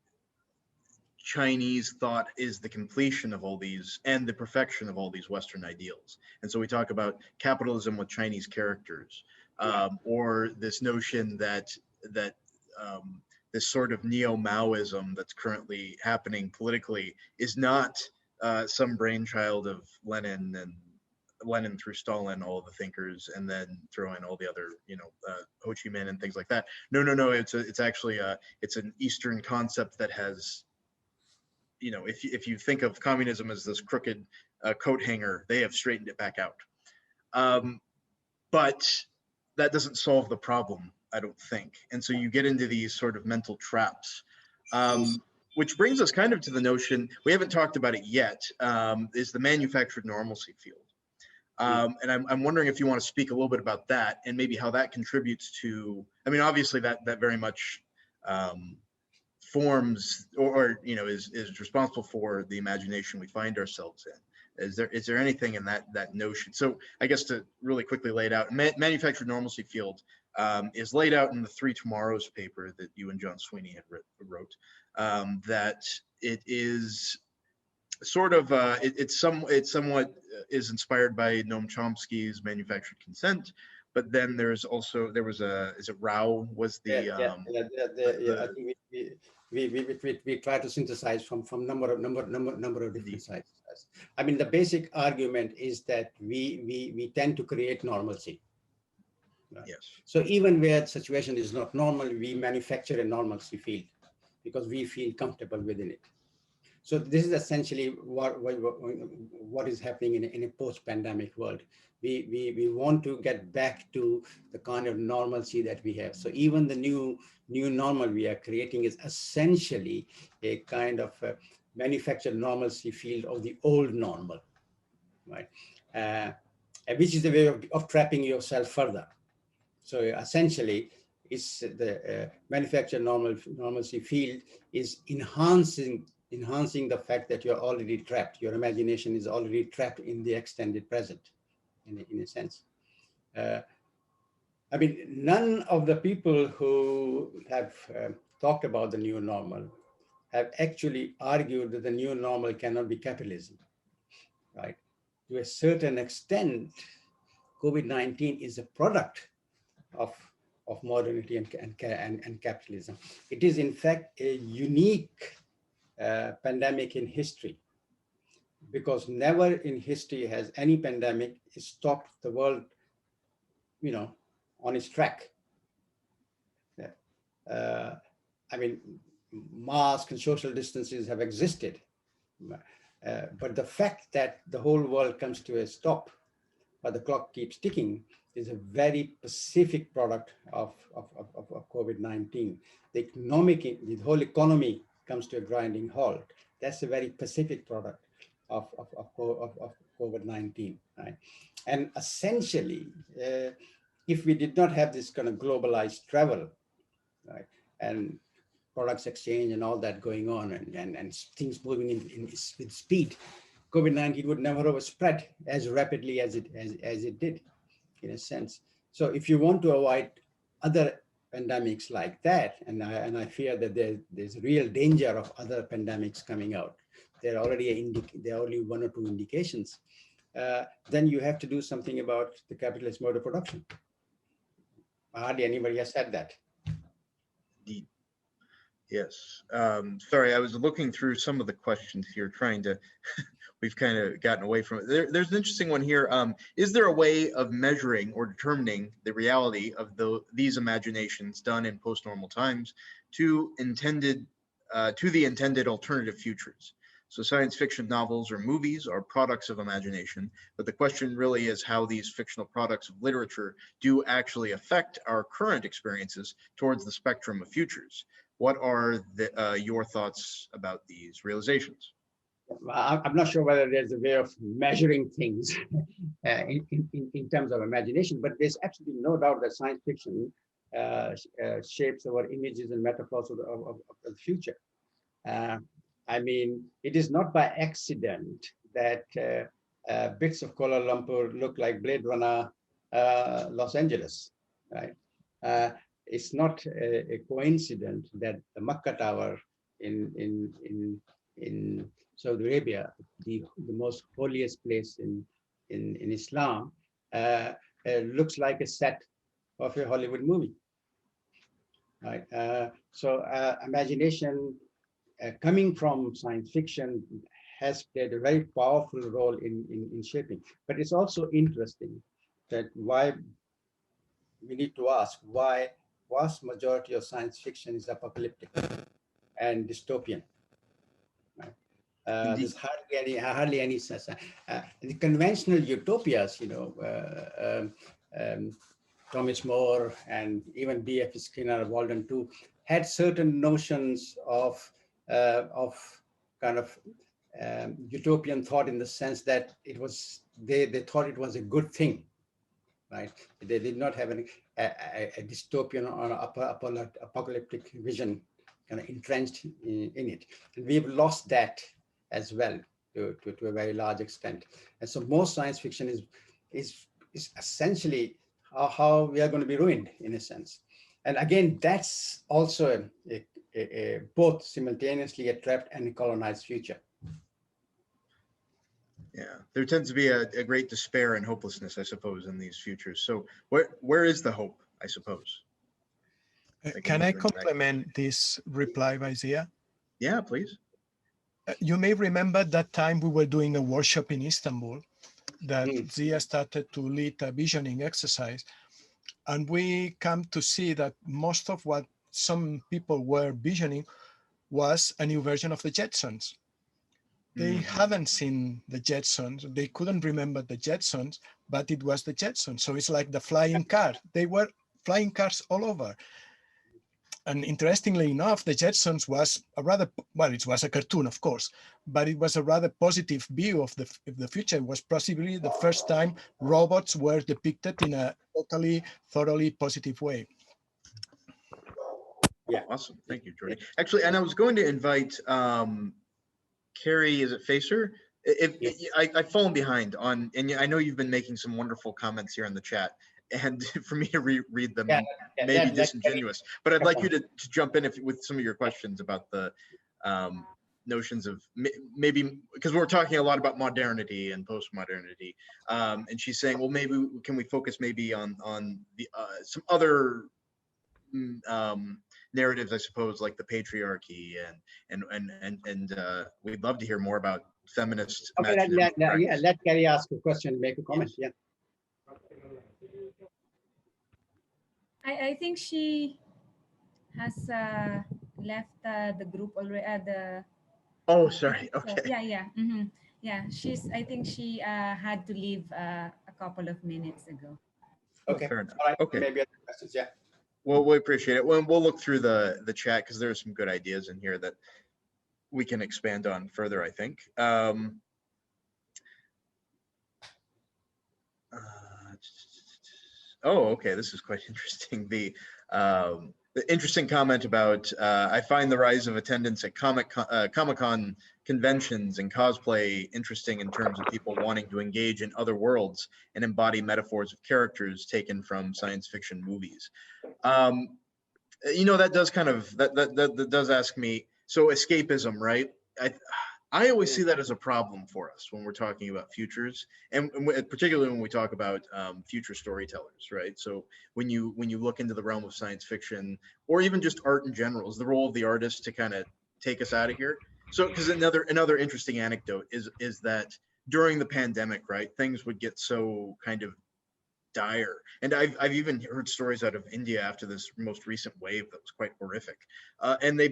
Chinese thought is the completion of all these and the perfection of all these Western ideals. And so we talk about capitalism with Chinese characters, or this notion that this sort of neo-Maoism that's currently happening politically is not some brainchild of Lenin through Stalin, all the thinkers, and then throw in all the other, Ho Chi Minh and things like that. No. It's actually it's an Eastern concept that has, if you think of communism as this crooked coat hanger, they have straightened it back out. But that doesn't solve the problem, I don't think. And so you get into these sort of mental traps, which brings us kind of to the notion, we haven't talked about it yet, is the manufactured normalcy field. And I'm wondering if you want to speak a little bit about that and maybe how that contributes to, I mean, obviously that very much forms or is responsible for the imagination we find ourselves in. Is there anything in that notion? So I guess to really quickly lay it out, manufactured normalcy field is laid out in the Three Tomorrows paper that you and John Sweeney had wrote, that it is sort of it's somewhat is inspired by Noam Chomsky's manufactured consent, but then there was is it Rao was the I think we try to synthesize from number of different sides. I mean, the basic argument is that we tend to create normalcy. Right? Yes. So even where the situation is not normal, we manufacture a normalcy field because we feel comfortable within it. So this is essentially what is happening in a post-pandemic world. We want to get back to the kind of normalcy that we have. So even the new normal we are creating is essentially a kind of manufactured normalcy field of the old normal, right? Which is a way of trapping yourself further. So essentially, it's the manufactured normalcy field is enhancing the fact that you're already trapped. Your imagination is already trapped in the extended present, in a sense. I mean, none of the people who have talked about the new normal have actually argued that the new normal cannot be capitalism, right? To a certain extent, COVID-19 is a product of modernity and capitalism. It is, in fact, a unique pandemic in history, because never in history has any pandemic stopped the world, on its track. I mean, masks and social distances have existed, but the fact that the whole world comes to a stop, but the clock keeps ticking, is a very specific product of COVID-19. The whole economy comes to a grinding halt. That's a very specific product of COVID-19, right? And essentially, if we did not have this kind of globalized travel, right, and products exchange and all that going on, and things moving with speed, COVID-19 would never have spread as rapidly as it did, in a sense. So if you want to avoid other pandemics like that, and I fear that there's real danger of other pandemics coming out. There are only one or two indications. Then you have to do something about the capitalist mode of production. Hardly anybody has said that. Indeed. Yes. Sorry, I was looking through some of the questions here, trying to, we've kind of gotten away from it. There's an interesting one here. Is there a way of measuring or determining the reality of these imaginations done in post-normal times to the intended alternative futures? So science fiction novels or movies are products of imagination, but the question really is how these fictional products of literature do actually affect our current experiences towards the spectrum of futures. What are your thoughts about these realizations? I'm not sure whether there's a way of measuring things in terms of imagination, but there's absolutely no doubt that science fiction shapes our images and metaphors of the future. I mean, it is not by accident that bits of Kuala Lumpur look like Blade Runner Los Angeles, right? It's not a coincidence that the Makkah Tower in Saudi Arabia, the most holiest place in Islam, looks like a set of a Hollywood movie, right? So imagination coming from science fiction has played a very powerful role in shaping. But it's also interesting that why we need to ask why vast majority of science fiction is apocalyptic and dystopian. Right? There's hardly any such. The conventional utopias, you know, Thomas More and even B.F. Skinner, Walden too, had certain notions of kind of utopian thought in the sense that it was they thought it was a good thing, right? They did not have a dystopian or apocalyptic vision kind of entrenched in it, and we've lost that as well to a very large extent. And so most science fiction is essentially how we are going to be ruined in a sense. And again, that's also both simultaneously a trapped and a colonized future. Yeah, there tends to be a great despair and hopelessness, I suppose, in these futures. So where is the hope, I suppose? Can I complement this reply by Zia? Yeah, please. You may remember that time we were doing a workshop in Istanbul that Zia started to lead a visioning exercise. And we come to see that most of what some people were visioning was a new version of the Jetsons. They haven't seen the Jetsons. They couldn't remember the Jetsons, but it was the Jetsons. So it's like the flying car. They were flying cars all over. And interestingly enough, the Jetsons was a rather, well, it was a cartoon, of course, but it was a rather positive view of the future. It was possibly the first time robots were depicted in a totally, thoroughly positive way. Yeah, awesome. Thank you, Jordi. Actually, and I was going to invite Carrie, is it Facer? I've fallen behind on, and I know you've been making some wonderful comments here in the chat. And for me to read them may be disingenuous, but I'd like you to jump in with some of your questions about the notions of maybe, because we're talking a lot about modernity and postmodernity, and she's saying, well, maybe can we focus maybe on the some other narratives, I suppose, like the patriarchy and we'd love to hear more about feminist. Okay, let Carrie ask a question, make a comment. Yeah. I think she has left the group already. Oh, sorry. Okay. So, yeah. Yeah, I think she had to leave a couple of minutes ago. Okay. Fair enough. All right. Okay. Maybe other questions. Yeah. Well, we appreciate it. We'll look through the chat because there are some good ideas in here that we can expand on further, I think. Oh, okay. This is quite interesting. The interesting comment about I find the rise of attendance at Comic-Con conventions and cosplay interesting in terms of people wanting to engage in other worlds and embody metaphors of characters taken from science fiction movies. That does kind of that does ask me. So escapism, right? I always see that as a problem for us when we're talking about futures, and particularly when we talk about future storytellers, right? So when you look into the realm of science fiction, or even just art in general, is the role of the artist to kind of take us out of here. So, because another interesting anecdote is that during the pandemic, right, things would get so kind of dire, and I've even heard stories out of India after this most recent wave that was quite horrific, and they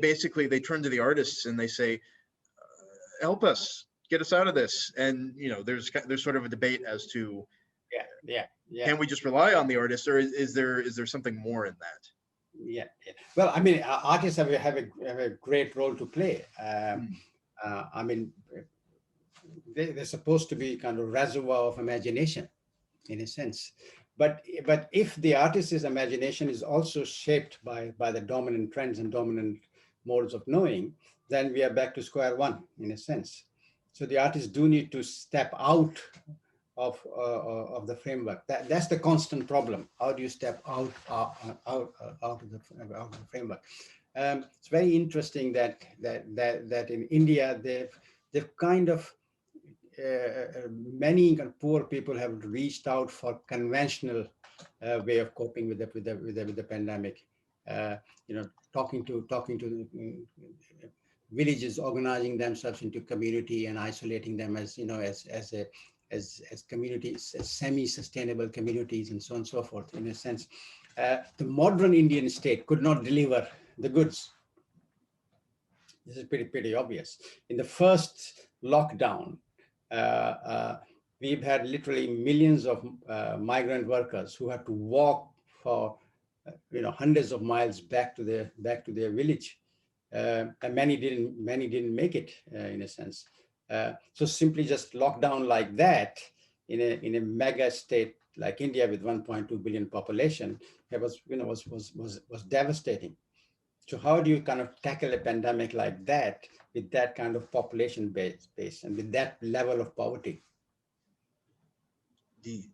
turn to the artists and they say, help us, get us out of this. And there's sort of a debate as to can we just rely on the artist, or is there something more in that? Yeah. Well, I mean, artists have a great role to play. I mean, they're supposed to be kind of reservoir of imagination, in a sense. But if the artist's imagination is also shaped by the dominant trends and dominant modes of knowing, then we are back to square one, in a sense. So the artists do need to step out of the framework. That's the constant problem. How do you step out of the framework? It's very interesting that in India they've kind of many poor people have reached out for conventional way of coping with the pandemic. Talking to villages, organizing themselves into community and isolating them as communities, as semi-sustainable communities, and so on and so forth. In a sense, the modern Indian state could not deliver the goods. This is pretty obvious. In the first lockdown, we've had literally millions of migrant workers who had to walk for hundreds of miles back to their village, and many didn't make it, in a sense. So simply just lockdown like that in a mega state like India with 1.2 billion population, it was devastating. So how do you kind of tackle a pandemic like that with that kind of population base and with that level of poverty? Indeed.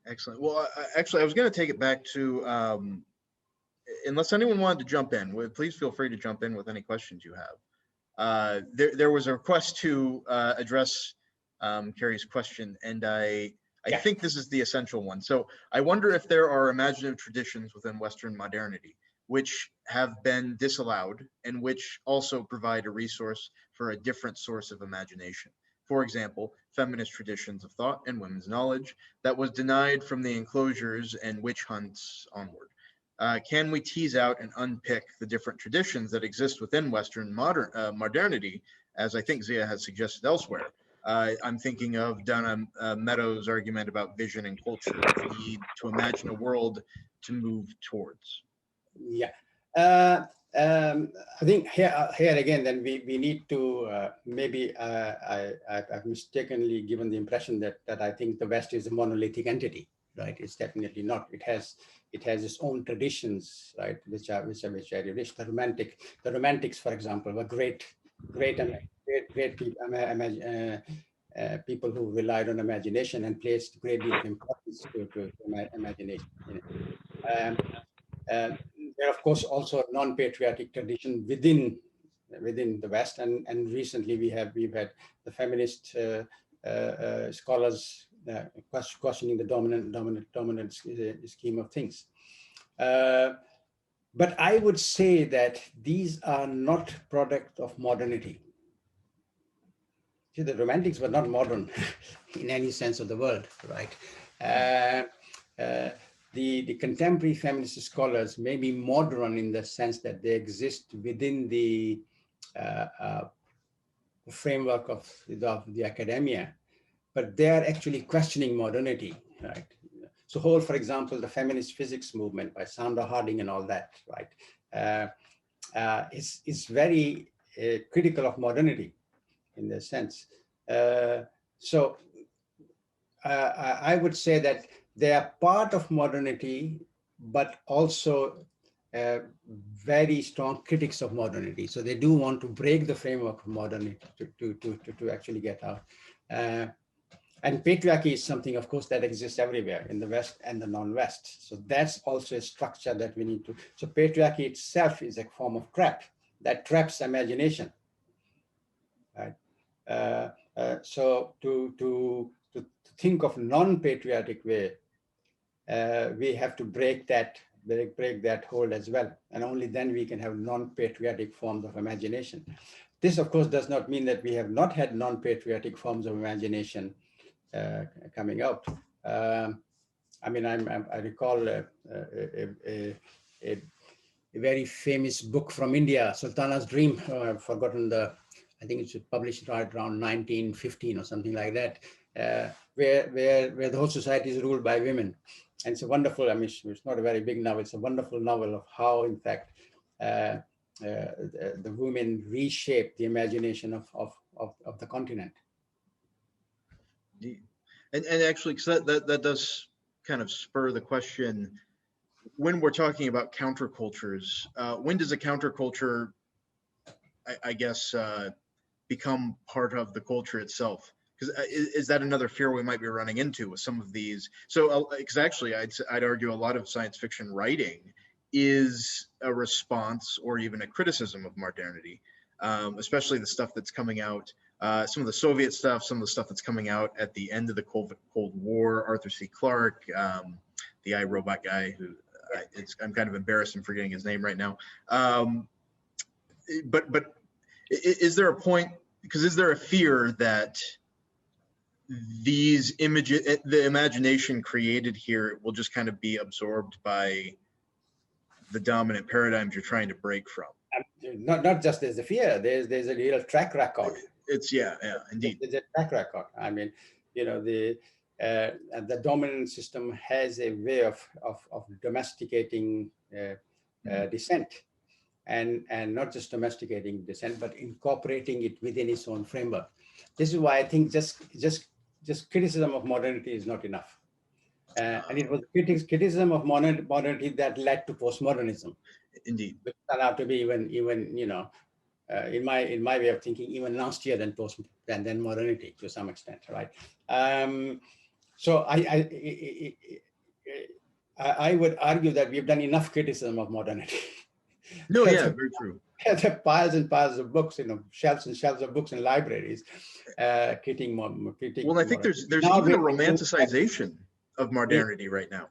Excellent. Well, actually, I was going to take it back to, unless anyone wanted to jump in, please feel free to jump in with any questions you have. There was a request to address Carrie's question, and I think this is the essential one. So I wonder if there are imaginative traditions within Western modernity which have been disallowed and which also provide a resource for a different source of imagination. For example, feminist traditions of thought and women's knowledge that was denied from the enclosures and witch hunts onward. Can we tease out and unpick the different traditions that exist within Western modernity, as I think Zia has suggested elsewhere? I'm thinking of Donna Meadows' argument about vision and culture, the need to imagine a world to move towards. Yeah. I think here again, then we need to maybe I've mistakenly given the impression that I think the West is a monolithic entity, right? It's definitely not. It has its own traditions, right? Which are very rich. The Romantics, for example, were great people who relied on imagination and placed great deal of importance to imagination. There are, of course, also non-patriotic tradition within the West, and recently we've had the feminist scholars questioning the dominant scheme of things. But I would say that these are not product of modernity. See, the Romantics were not modern in any sense of the word, right? The contemporary feminist scholars may be modern in the sense that they exist within the framework of the academia, but they are actually questioning modernity, right? So for example, the feminist physics movement by Sandra Harding and all that, right, is very critical of modernity in the sense. I would say that they are part of modernity but also very strong critics of modernity. So they do want to break the framework of modernity to actually get out. And patriarchy is something, of course, that exists everywhere in the West and the non-West. So that's also a structure that we need to. So patriarchy itself is a form of trap that traps imagination. Right? So to think of non-patriotic way, we have to break that hold as well, and only then we can have non-patriotic forms of imagination. This, of course, does not mean that we have not had non-patriotic forms of imagination coming out. I mean, I recall a very famous book from India, Sultana's Dream. I've forgotten I think it's published right around 1915 or something like that, where the whole society is ruled by women. And it's a wonderful, I mean, it's not a very big novel, it's a wonderful novel of how, in fact, the women reshape the imagination of the continent. And actually, because that does kind of spur the question, when we're talking about countercultures, when does a counterculture, I guess, become part of the culture itself? Because is that another fear we might be running into with some of these? So, because actually, I'd argue a lot of science fiction writing is a response or even a criticism of modernity, especially the stuff that's coming out, some of the Soviet stuff, some of the stuff that's coming out at the end of the Cold War, Arthur C. Clarke, the iRobot guy, who I'm kind of embarrassed in forgetting his name right now. But is there a point, because is there a fear that these images, the imagination created here, will just kind of be absorbed by the dominant paradigms you're trying to break from? Not just there's a fear, there's a real track record. It's yeah, indeed. There's a track record. I mean, you know, the dominant system has a way of domesticating dissent, and not just domesticating dissent, but incorporating it within its own framework. This is why I think just criticism of modernity is not enough. And it was criticism of modernity that led to postmodernism. Indeed. Which turned out to be even you know, in my way of thinking, even nastier than modernity to some extent, right? So I would argue that we've done enough criticism of modernity. No, yeah, very true. There are piles and piles of books, you know, shelves and shelves of books in libraries, critiquing. Well, I think there's even a romanticization of modernity right now.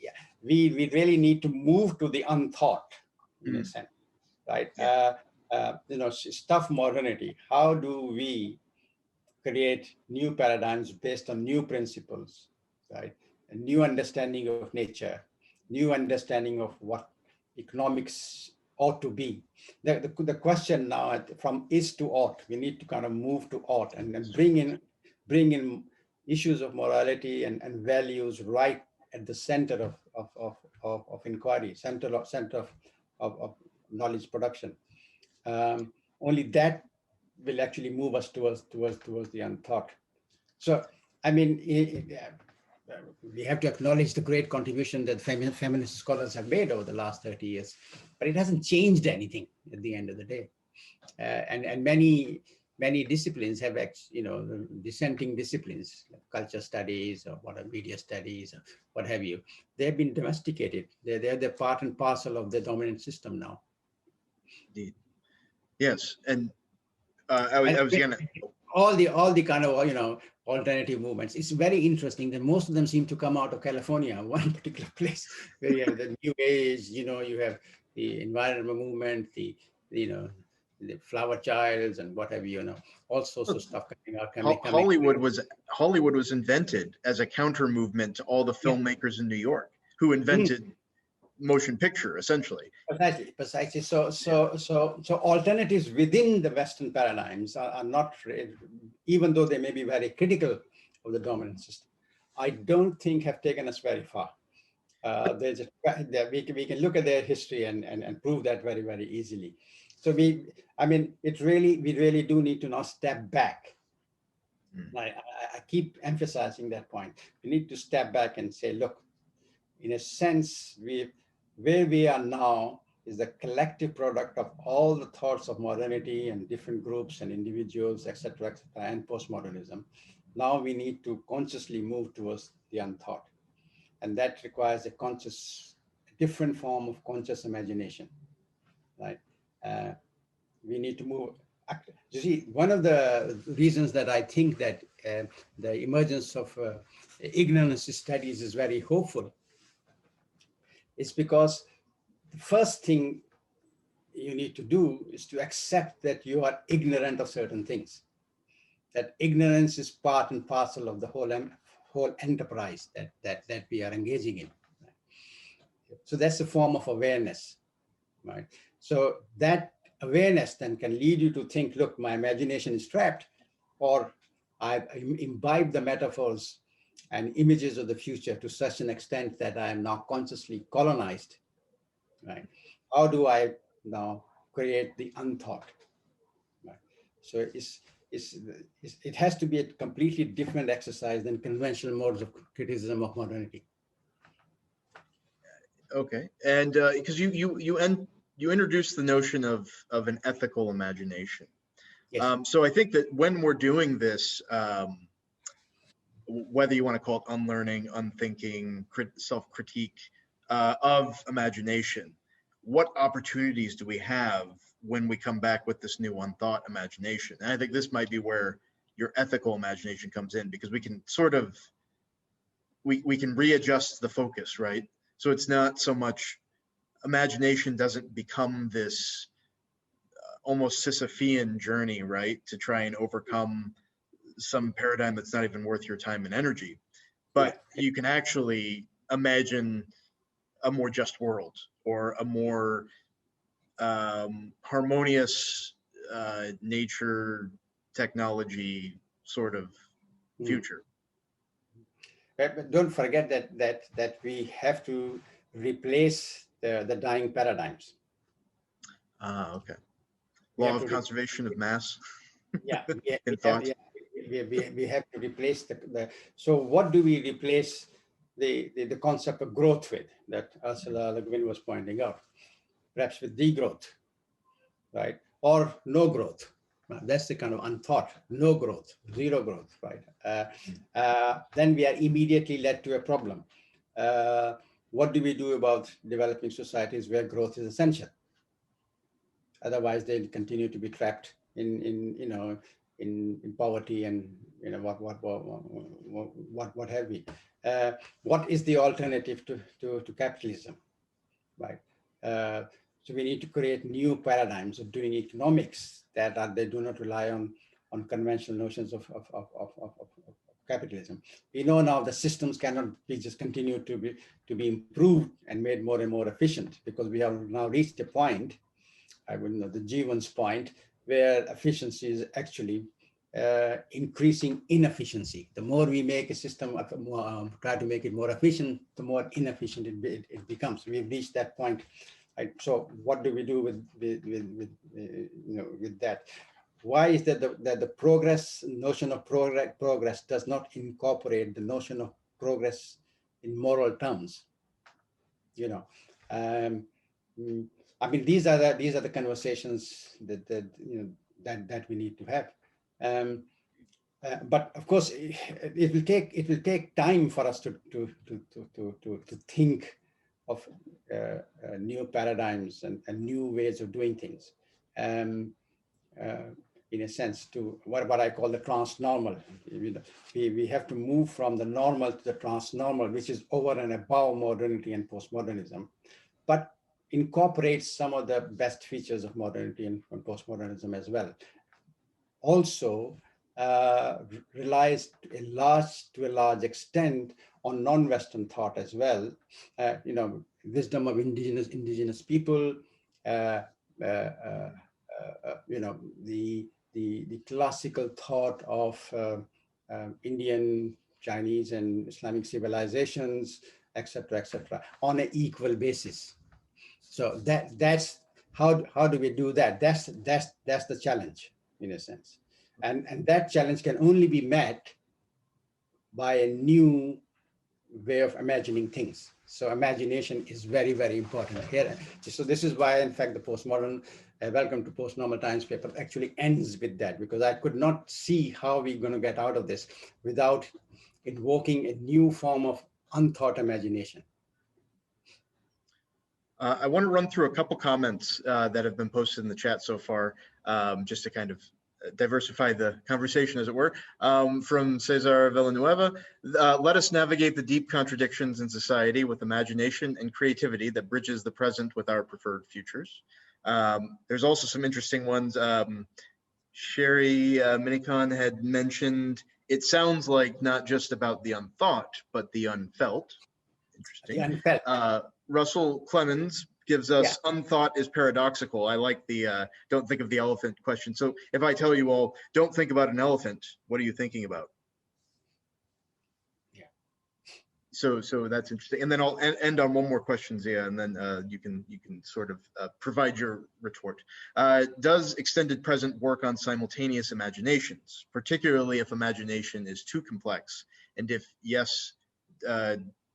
Yeah, we really need to move to the unthought, in a sense, right? Yeah. You know, stuff modernity. How do we create new paradigms based on new principles, right? A new understanding of nature, new understanding of what economics ought to be. The question now from is to ought, we need to kind of move to ought and then bring in issues of morality and values right at the center of inquiry, center of knowledge production. Only that will actually move us towards the unthought. So, I mean, we have to acknowledge the great contribution that feminist scholars have made over the last 30 years, but it hasn't changed anything at the end of the day. And many disciplines have, you know, dissenting disciplines, like culture studies or media studies or what have you. They've been domesticated. They're part and parcel of the dominant system now. Indeed. Yes, and I was gonna all the kind of, you know, alternative movements. It's very interesting that most of them seem to come out of California, one particular place where you have the New Age, you know, you have the environmental movement, the flower childs and what have you know, all sorts of stuff coming out. Hollywood was invented as a counter movement to all the filmmakers in New York who invented motion picture, essentially. Precisely. So alternatives within the Western paradigms are not, even though they may be very critical of the dominant system, I don't think have taken us very far. We can look at their history and prove that very, very easily. So we really do need to now step back. I keep emphasizing that point. We need to step back and say, look, in a sense, where we are now is the collective product of all the thoughts of modernity and different groups and individuals, etc., and postmodernism. Now we need to consciously move towards the unthought. And that requires a different form of conscious imagination, right? We need to move. You see, one of the reasons that I think that the emergence of ignorance studies is very hopeful is because the first thing you need to do is to accept that you are ignorant of certain things, that ignorance is part and parcel of the whole enterprise that we are engaging in. So that's a form of awareness, right? So that awareness then can lead you to think, look, my imagination is trapped, or I've imbibed the metaphors and images of the future to such an extent that I am now consciously colonized, right? How do I now create the unthought, right? So it has to be a completely different exercise than conventional modes of criticism of modernity. Okay, and because you introduced the notion of an ethical imagination. Yes. So I think that when we're doing this, whether you want to call it unlearning, unthinking, self-critique of imagination, what opportunities do we have when we come back with this new unthought imagination? And I think this might be where your ethical imagination comes in, because we can sort of, we can readjust the focus, right? So it's not so much, imagination doesn't become this almost Sisyphean journey, right? To try and overcome some paradigm that's not even worth your time and energy. But you can actually imagine a more just world, or a more harmonious nature, technology sort of future. But don't forget that we have to replace the dying paradigms. Okay. Law of conservation of mass. Yeah, in thought. we have to replace the. So what do we replace the concept of growth with, that Ursula Le Guin was pointing out? Perhaps with degrowth, right? Or no growth. That's the kind of unthought, no growth, zero growth, right? Then we are immediately led to a problem. What do we do about developing societies where growth is essential? Otherwise, they'll continue to be trapped in poverty and what have we. What is the alternative to capitalism, right? So we need to create new paradigms of doing economics that they do not rely on conventional notions of capitalism. We know now the systems cannot be just continue to be improved and made more and more efficient, because we have now reached a point, I would know, the Ziauddin's point, where efficiency is actually increasing inefficiency. The more we make a system, try to make it more efficient, the more inefficient it becomes. We've reached that point. Right? So what do we do with that? Why is that the notion of progress does not incorporate the notion of progress in moral terms? I mean, these are the conversations that we need to have. But of course, it will take time for us to think of new paradigms and new ways of doing things. In a sense, to what I call the transnormal. We have to move from the normal to the transnormal, which is over and above modernity and postmodernism, but incorporates some of the best features of modernity and postmodernism as well. Also relies to a large extent on non-Western thought as well. Wisdom of indigenous people, the classical thought of Indian, Chinese, and Islamic civilizations, etc., on an equal basis. So that's how do we do that? That's the challenge, in a sense, and that challenge can only be met by a new way of imagining things. So imagination is very, very important here. So this is why, in fact, the postmodern Welcome to Post-Normal Times paper actually ends with that, because I could not see how we're going to get out of this without invoking a new form of unthought imagination. I want to run through a couple comments that have been posted in the chat so far, just to kind of diversify the conversation, as it were. From Cesar Villanueva, let us navigate the deep contradictions in society with imagination and creativity that bridges the present with our preferred futures. There's also some interesting ones. Sherry Minicon had mentioned, it sounds like not just about the unthought, but the unfelt. Interesting. The unfelt. Russell Clemens gives us unthought is paradoxical. I like the don't think of the elephant question. So if I tell you all, don't think about an elephant, what are you thinking about? Yeah. So that's interesting. And then I'll end on one more question, Zia, and then you can sort of provide your retort. Does extended present work on simultaneous imaginations, particularly if imagination is too complex? And if yes,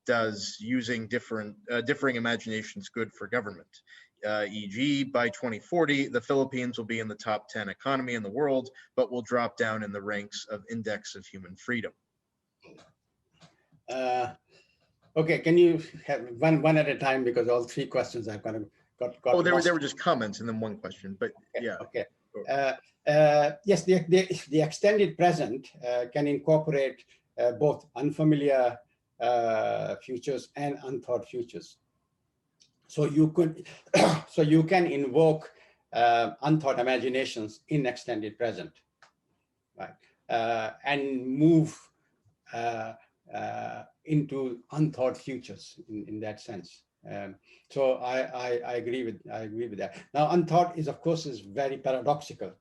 does using differing imaginations good for government? E.g., by 2040, the Philippines will be in the top 10 economy in the world, but will drop down in the ranks of Index of Human Freedom. Okay, can you have one at a time, because all three questions I've got Oh, they lost. were just comments and then one question, but okay, yeah. Okay. Yes, the extended present can incorporate both unfamiliar futures and unthought futures. So you could, so you can invoke unthought imaginations in extended present, right? And move into unthought futures in that sense. So I agree with that. Now, unthought is, of course, is very paradoxical,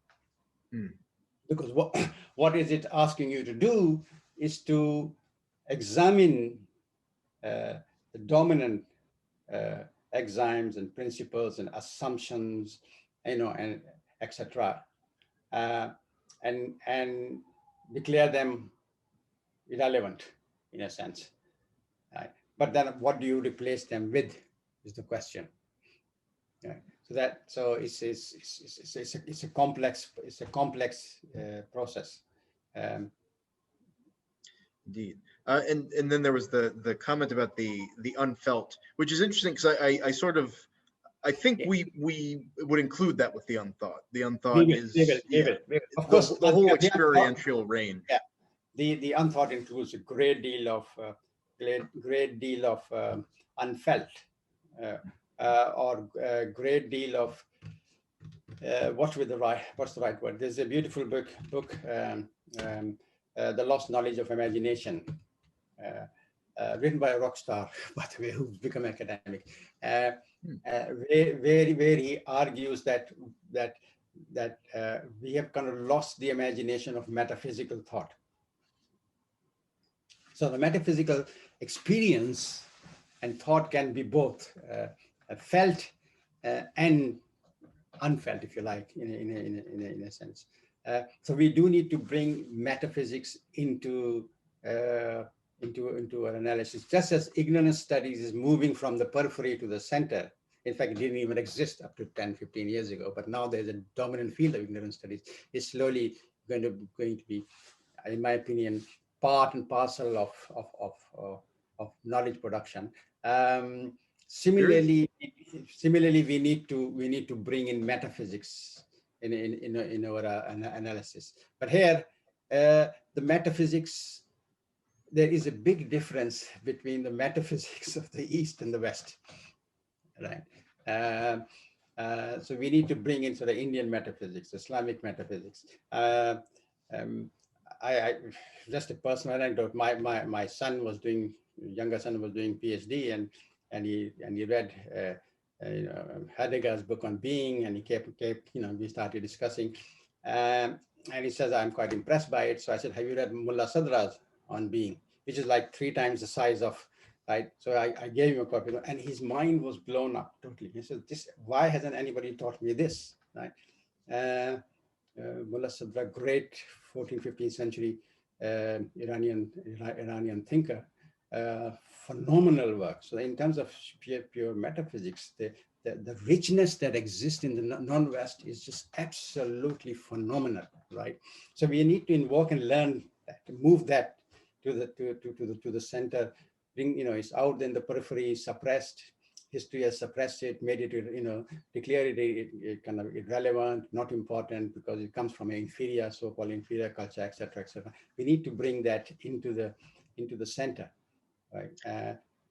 because what is it asking you to do is to examine the dominant axioms and principles and assumptions, and etc., and declare them irrelevant in a sense. Right? But then, what do you replace them with? Is the question. Right? So it's a complex process. Indeed. And then there was the comment about the unfelt, which is interesting, because I think we would include that with the unthought. The unthought is of course the whole experiential range. Yeah, the unthought includes a great deal of unfelt, or a great deal of what's the right word? There's a beautiful book, The Lost Knowledge of Imagination, written by a rock star, by the way, who's become academic, where he argues that we have kind of lost the imagination of metaphysical thought. So the metaphysical experience and thought can be both felt and unfelt, if you like, in a sense. So we do need to bring metaphysics into our analysis, just as ignorance studies is moving from the periphery to the center. In fact, it didn't even exist up to 10, 15 years ago, but now there's a dominant field of ignorance studies. It's slowly going to be, in my opinion, part and parcel of knowledge production. Similarly, we need to bring in metaphysics in our analysis. But here, the metaphysics, there is a big difference between the metaphysics of the East and the West, right? So we need to bring in sort of Indian metaphysics, Islamic metaphysics. I just a personal anecdote. My son was doing, younger son was doing PhD, and he read Heidegger's book on being, and he kept we started discussing, and he says, I'm quite impressed by it. So I said, have you read Mullah Sadra's on being, which is like 3 times the size of, right? So I gave him a copy, and his mind was blown up totally. He said, why hasn't anybody taught me this, right? Mullah Sadra, great 14th, 15th century Iranian thinker, phenomenal work. So in terms of pure metaphysics, the richness that exists in the non-West is just absolutely phenomenal, right? So we need to invoke and learn that, to move that to the center. Bring, it's out in the periphery, suppressed. History has suppressed it, made it, declare it kind of irrelevant, not important, because it comes from an inferior, so-called inferior culture, etc., etc. We need to bring that into the center, right?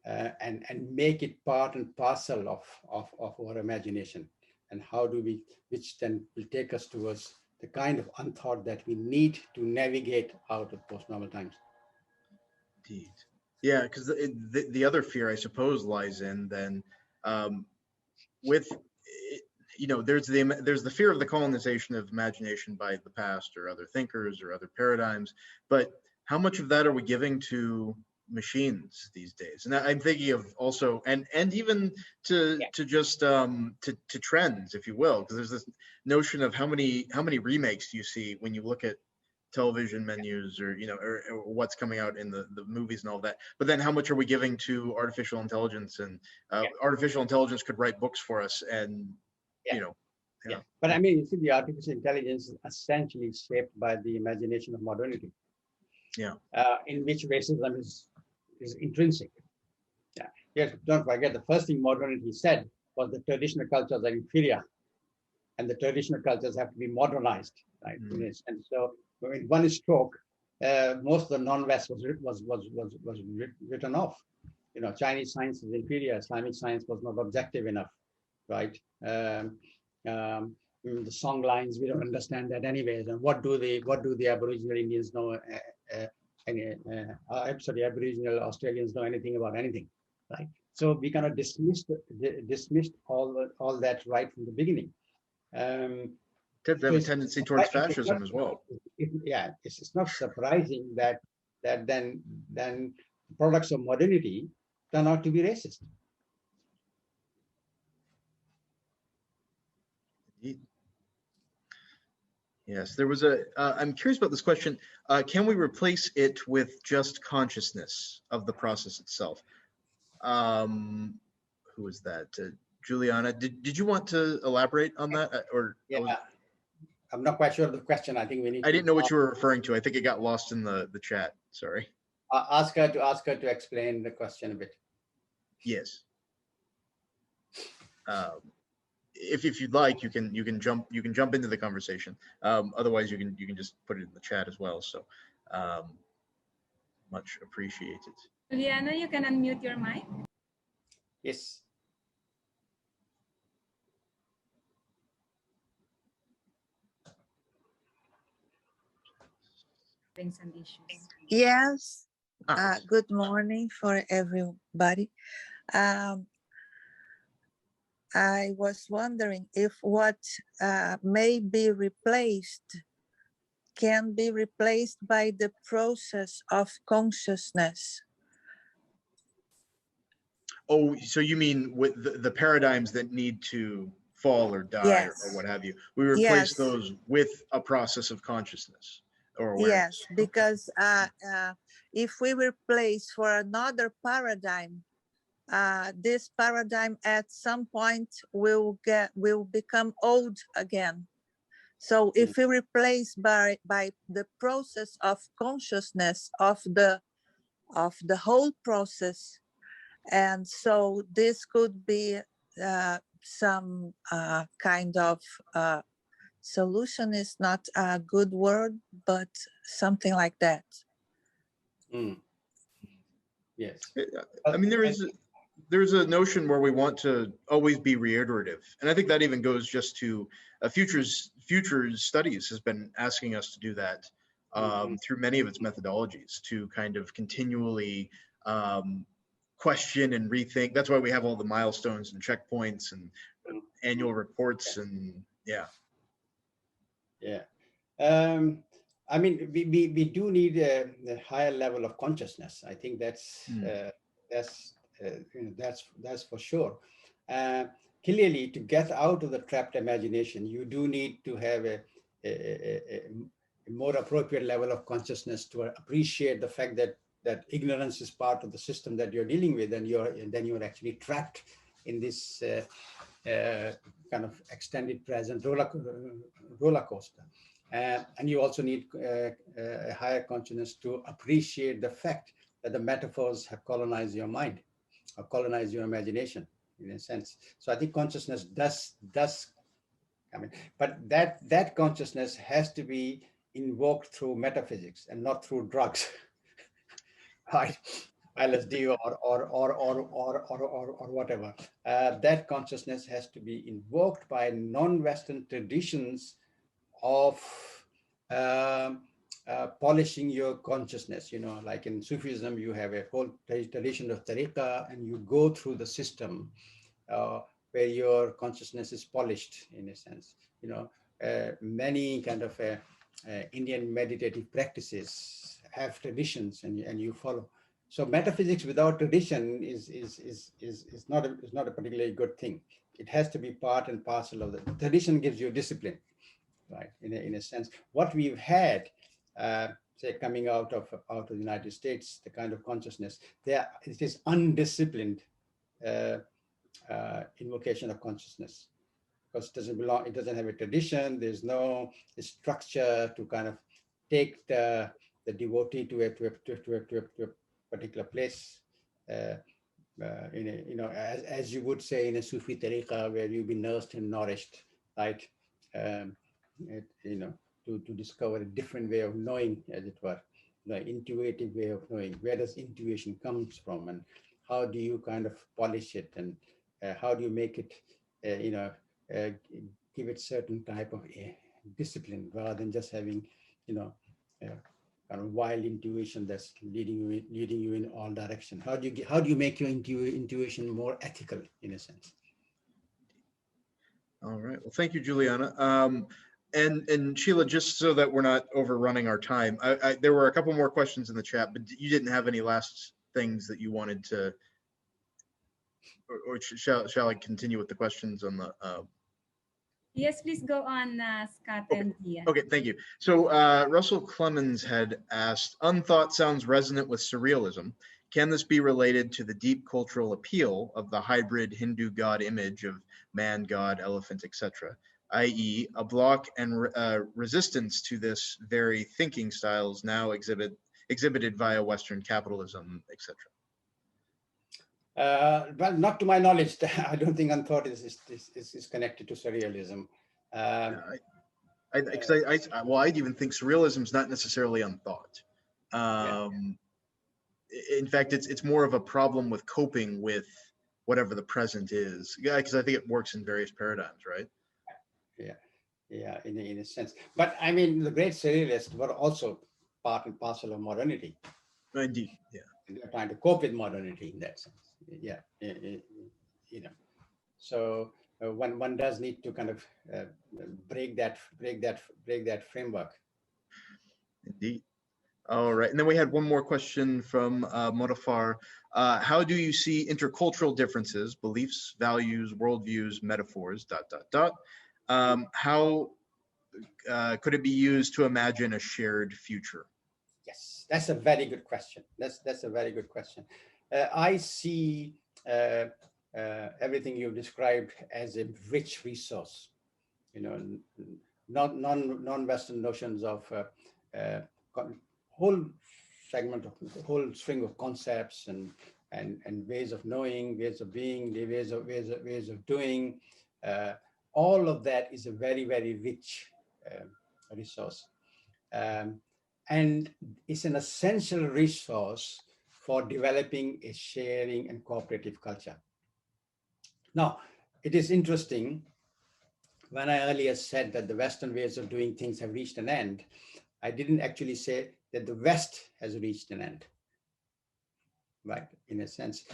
And make it part and parcel of our imagination. And how do we, which then will take us towards the kind of unthought that we need to navigate out of post-normal times. Indeed. Yeah, because the other fear, I suppose, lies in then with, there's the fear of the colonization of imagination by the past or other thinkers or other paradigms, but how much of that are we giving to machines these days? And I'm thinking of also, and even to just to trends, if you will, because there's this notion of how many remakes do you see when you look at television menus, or or what's coming out in the movies and all that. But then how much are we giving to artificial intelligence? And artificial intelligence could write books for us, and But I mean, you see, the artificial intelligence is essentially shaped by the imagination of modernity, in which racism is intrinsic. Yes, don't forget, the first thing modernity said was the traditional cultures are inferior and the traditional cultures have to be modernized, right? And so in one stroke, most of the non-West was written off. Chinese science is inferior. Islamic science was not objective enough, right? The song lines, we don't understand that anyways. And what do the Aboriginal Indians know? Aboriginal Australians know anything about anything, right? So we kind of dismissed all that right from the beginning. Tend to have a tendency towards fascism as well. It's not surprising that then products of modernity turn out to be racist. Yes, there was I'm curious about this question. Can we replace it with just consciousness of the process itself? Who is that? Juliana, did you want to elaborate on that? I'm not quite sure of the question. I think we need. I didn't know what you were referring to. I think it got lost in the chat. Sorry. Ask her to explain the question a bit. Yes. If you'd like, you can jump into the conversation. Otherwise, you can just put it in the chat as well. So, much appreciated. Juliana, you can unmute your mic. Yes. Some issues. Yes. Good morning for everybody. I was wondering if what may be replaced can be replaced by the process of consciousness. Oh, so you mean with the paradigms that need to fall or die, or what have you? We replace those with a process of consciousness or awareness. Yes, because if we replace for another paradigm, this paradigm at some point will become old again. So if we replace by the process of consciousness of the whole process, and so this could be some kind of solution, is not a good word, but something like that. Yes. I mean, there's a notion where we want to always be reiterative, and I think that even goes just to futures studies has been asking us to do that through many of its methodologies, to kind of continually question and rethink. That's why we have all the milestones and checkpoints and annual reports, and I mean, we do need a higher level of consciousness. I think that's for sure. Clearly, to get out of the trapped imagination, you do need to have a more appropriate level of consciousness to appreciate the fact that that ignorance is part of the system that you're dealing with, and you're actually trapped in this kind of extended present roller coaster. And you also need a higher consciousness to appreciate the fact that the metaphors have colonized your mind or colonized your imagination in a sense. So I think consciousness does I mean, but that consciousness has to be invoked through metaphysics and not through drugs, right? LSD or whatever. That consciousness has to be invoked by non-Western traditions of polishing your consciousness. You know, like in Sufism, you have a whole tradition of tariqa, and you go through the system where your consciousness is polished, in a sense. You know, many kind of Indian meditative practices have traditions, and you follow. So metaphysics without tradition is not a particularly good thing. It has to be part and parcel of the tradition. Gives you discipline, right? In a sense, what we've had, say, coming out of the United States, the kind of consciousness there, it is undisciplined invocation of consciousness, because it doesn't belong. It doesn't have a tradition. There's no structure to kind of take the devotee to a particular place. As you would say in a Sufi tariqa, where you've been nursed and nourished, right? To discover a different way of knowing, as it were, the intuitive way of knowing. Where does intuition comes from, and how do you kind of polish it, and how do you make it, give it certain type of discipline, rather than just having, kind of wild intuition that's leading you in all direction. How do you make your intuition more ethical, in a sense? All right. Well, thank you, Juliana. And Sheila, just so that we're not overrunning our time, there were a couple more questions in the chat, but you didn't have any last things that you wanted to, or shall I continue with the questions on the? Yes, please go on, Scott Okay. and Dia. Okay, thank you. So Russell Clemens had asked, Unthought sounds resonant with surrealism. Can this be related to the deep cultural appeal of the hybrid Hindu god image of man, god, elephant, etc., i.e. a block and resistance to this very thinking styles now exhibited via Western capitalism, etc.? Well, not to my knowledge. I don't think Unthought is connected to surrealism. I'd even think surrealism is not necessarily unthought. In fact, it's more of a problem with coping with whatever the present is. Yeah, because I think it works in various paradigms, right? Yeah, in a sense. But I mean, the great surrealists were also part and parcel of modernity. Indeed, yeah. They're trying to cope with modernity in that sense. Yeah, So one does need to kind of break that framework. Indeed. All right, and then we had one more question from Modafar. How do you see intercultural differences, beliefs, values, worldviews, metaphors, ... How could it be used to imagine a shared future? Yes, that's a very good question. That's a very good question. I see everything you've described as a rich resource. Non-Western notions of whole string of concepts and ways of knowing, ways of being, ways of doing. All of that is a very, very rich resource. And it's an essential resource for developing a sharing and cooperative culture. Now, it is interesting, when I earlier said that the Western ways of doing things have reached an end, I didn't actually say that the West has reached an end, right? In a sense,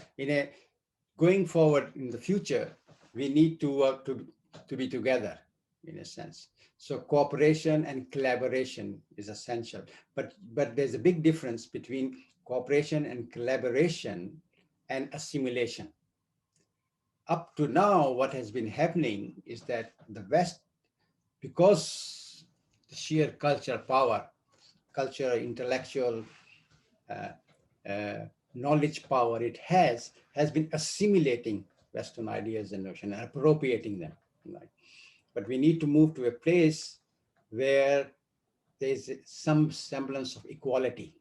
going forward in the future, we need to work to be together, in a sense. So cooperation and collaboration is essential, but there's a big difference between cooperation and collaboration and assimilation. Up to now, what has been happening is that the West, because the sheer culture power, culture, intellectual knowledge power it has been assimilating Western ideas and notions and appropriating them. Right? But we need to move to a place where there's some semblance of equality,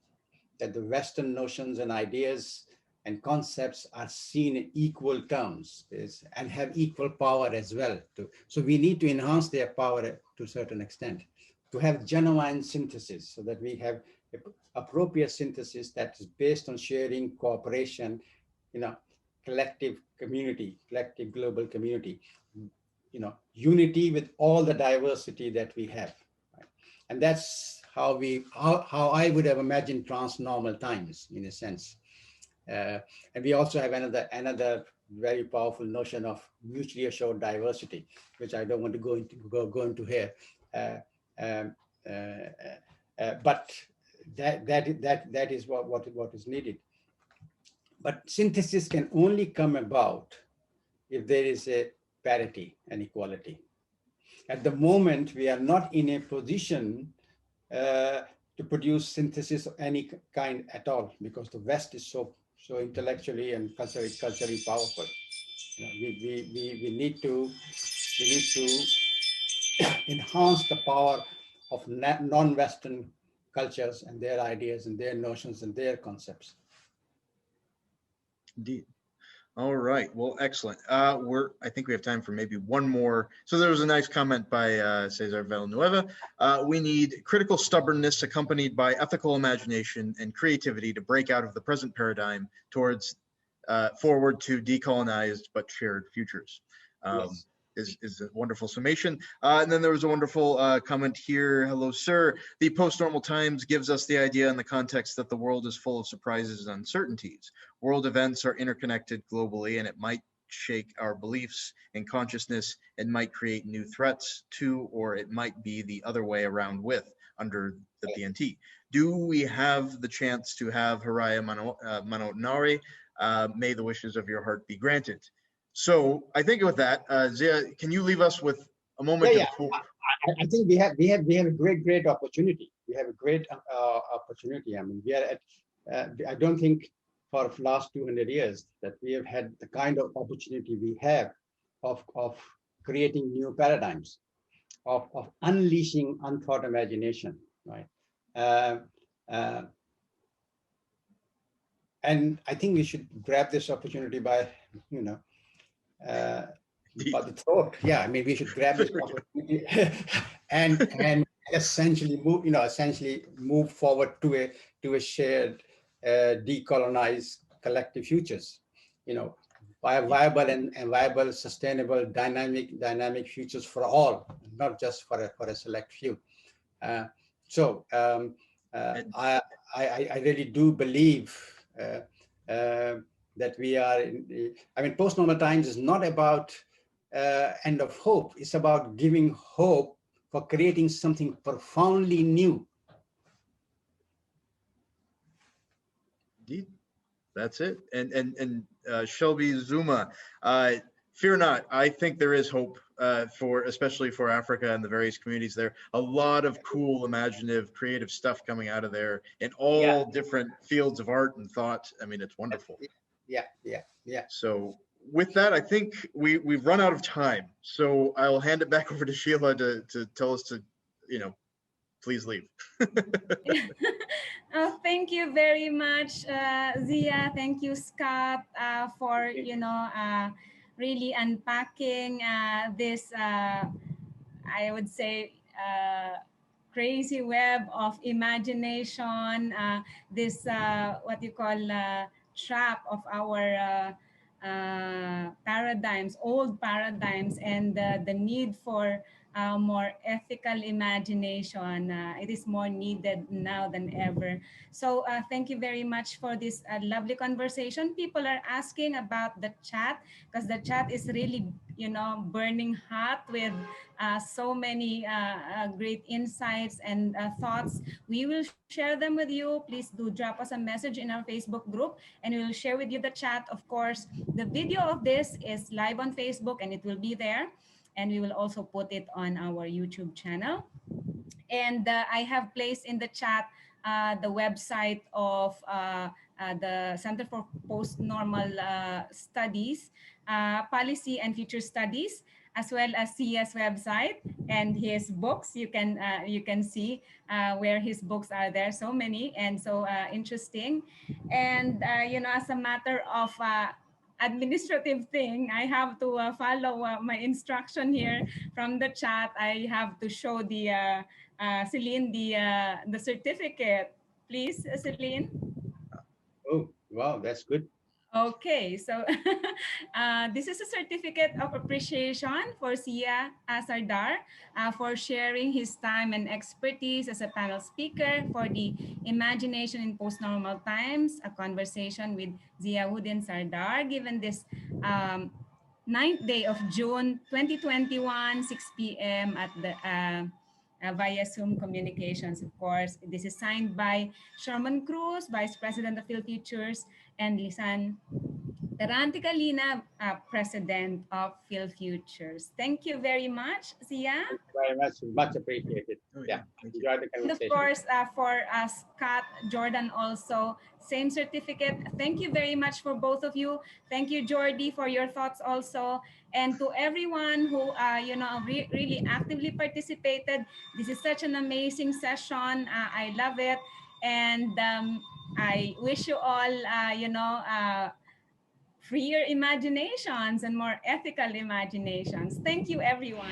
that the Western notions and ideas and concepts are seen in equal terms and have equal power as well. So we need to enhance their power to a certain extent, to have genuine synthesis so that we have appropriate synthesis that is based on sharing, cooperation, collective community, collective global community, unity with all the diversity that we have. Right? And that's how I would have imagined transnormal times, in a sense. And we also have another very powerful notion of mutually assured diversity, which I don't want to go into here. But that is what is needed. But synthesis can only come about if there is a parity and equality. At the moment, we are not in a position to produce synthesis of any kind at all, because the West is so intellectually and culturally powerful. We need to enhance the power of non-Western cultures and their ideas and their notions and their concepts. Indeed. All right. Well, excellent. I think we have time for maybe one more. So there was a nice comment by Cesar Villanueva. We need critical stubbornness accompanied by ethical imagination and creativity to break out of the present paradigm towards forward to decolonized but shared futures. Yes. Is a wonderful summation. And then there was a wonderful comment here. Hello, sir. The post-normal times gives us the idea in the context that the world is full of surprises and uncertainties. World events are interconnected globally, and it might shake our beliefs and consciousness and might create new threats to, or it might be the other way around with, under the PNT. Do we have the chance to have Haraya Manonari? May the wishes of your heart be granted. So I think with that, Zia, can you leave us with a moment of hope? I think we have a great opportunity. We have a great opportunity. I mean, we are at. I don't think for the last 200 years that we have had the kind of opportunity we have of creating new paradigms, of unleashing unthought imagination, right? And I think we should grab this opportunity by by the throat. Yeah, I mean, we should grab this opportunity and essentially move forward to a shared, decolonized collective futures. Viable and viable, sustainable, dynamic futures for all, not just for a select few. I really do believe that we are post-normal times is not about end of hope. It's about giving hope for creating something profoundly new. Indeed, that's it. And Shelby Zuma, fear not. I think there is hope especially for Africa and the various communities there. A lot of cool, imaginative, creative stuff coming out of there in all different fields of art and thought. I mean, it's wonderful. Yeah. So with that, I think we've run out of time. So I'll hand it back over to Sheila to tell us to, please leave. Oh, thank you very much, Zia. Thank you, Scott, for really unpacking this. I would say crazy web of imagination. This what you call trap of our paradigms, old paradigms, and the need for more ethical imagination. It is more needed now than ever. So thank you very much for this lovely conversation. People are asking about the chat because the chat is really, burning hot with so many great insights and thoughts. We will share them with you. Please do drop us a message in our Facebook group and we will share with you the chat. Of course, the video of this is live on Facebook and it will be there. And we will also put it on our YouTube channel. And I have placed in the chat the website of the Center for Post-Normal Studies, Policy and Future Studies, as well as Sia's website and his books. You can see where his books are there. So many and so interesting. And as a matter of administrative thing, I have to follow my instruction here from the chat. I have to show the Celine the certificate. Please, Celine. Oh, wow, that's good. Okay, so this is a certificate of appreciation for Sia Sardar for sharing his time and expertise as a panel speaker for the Imagination in Post-Normal Times, a conversation with Ziauddin Sardar, given this 9th day of June 2021, 6 p.m. at the via Zoom communications, of course. This is signed by Sherman Cruz, Vice President of Phil Futures, and Lisan Taranticalina, President of Phil Futures. Thank you very much, Sia. Thank you very much. Much appreciated. Oh, Yeah, thank you. enjoy the And of conversation. course, for Scott, Jordan also, same certificate. Thank you very much for both of you. Thank you, Jordi, for your thoughts also. And to everyone who, really actively participated. This is such an amazing session. I love it. And I wish you all, freer imaginations and more ethical imaginations. Thank you, everyone.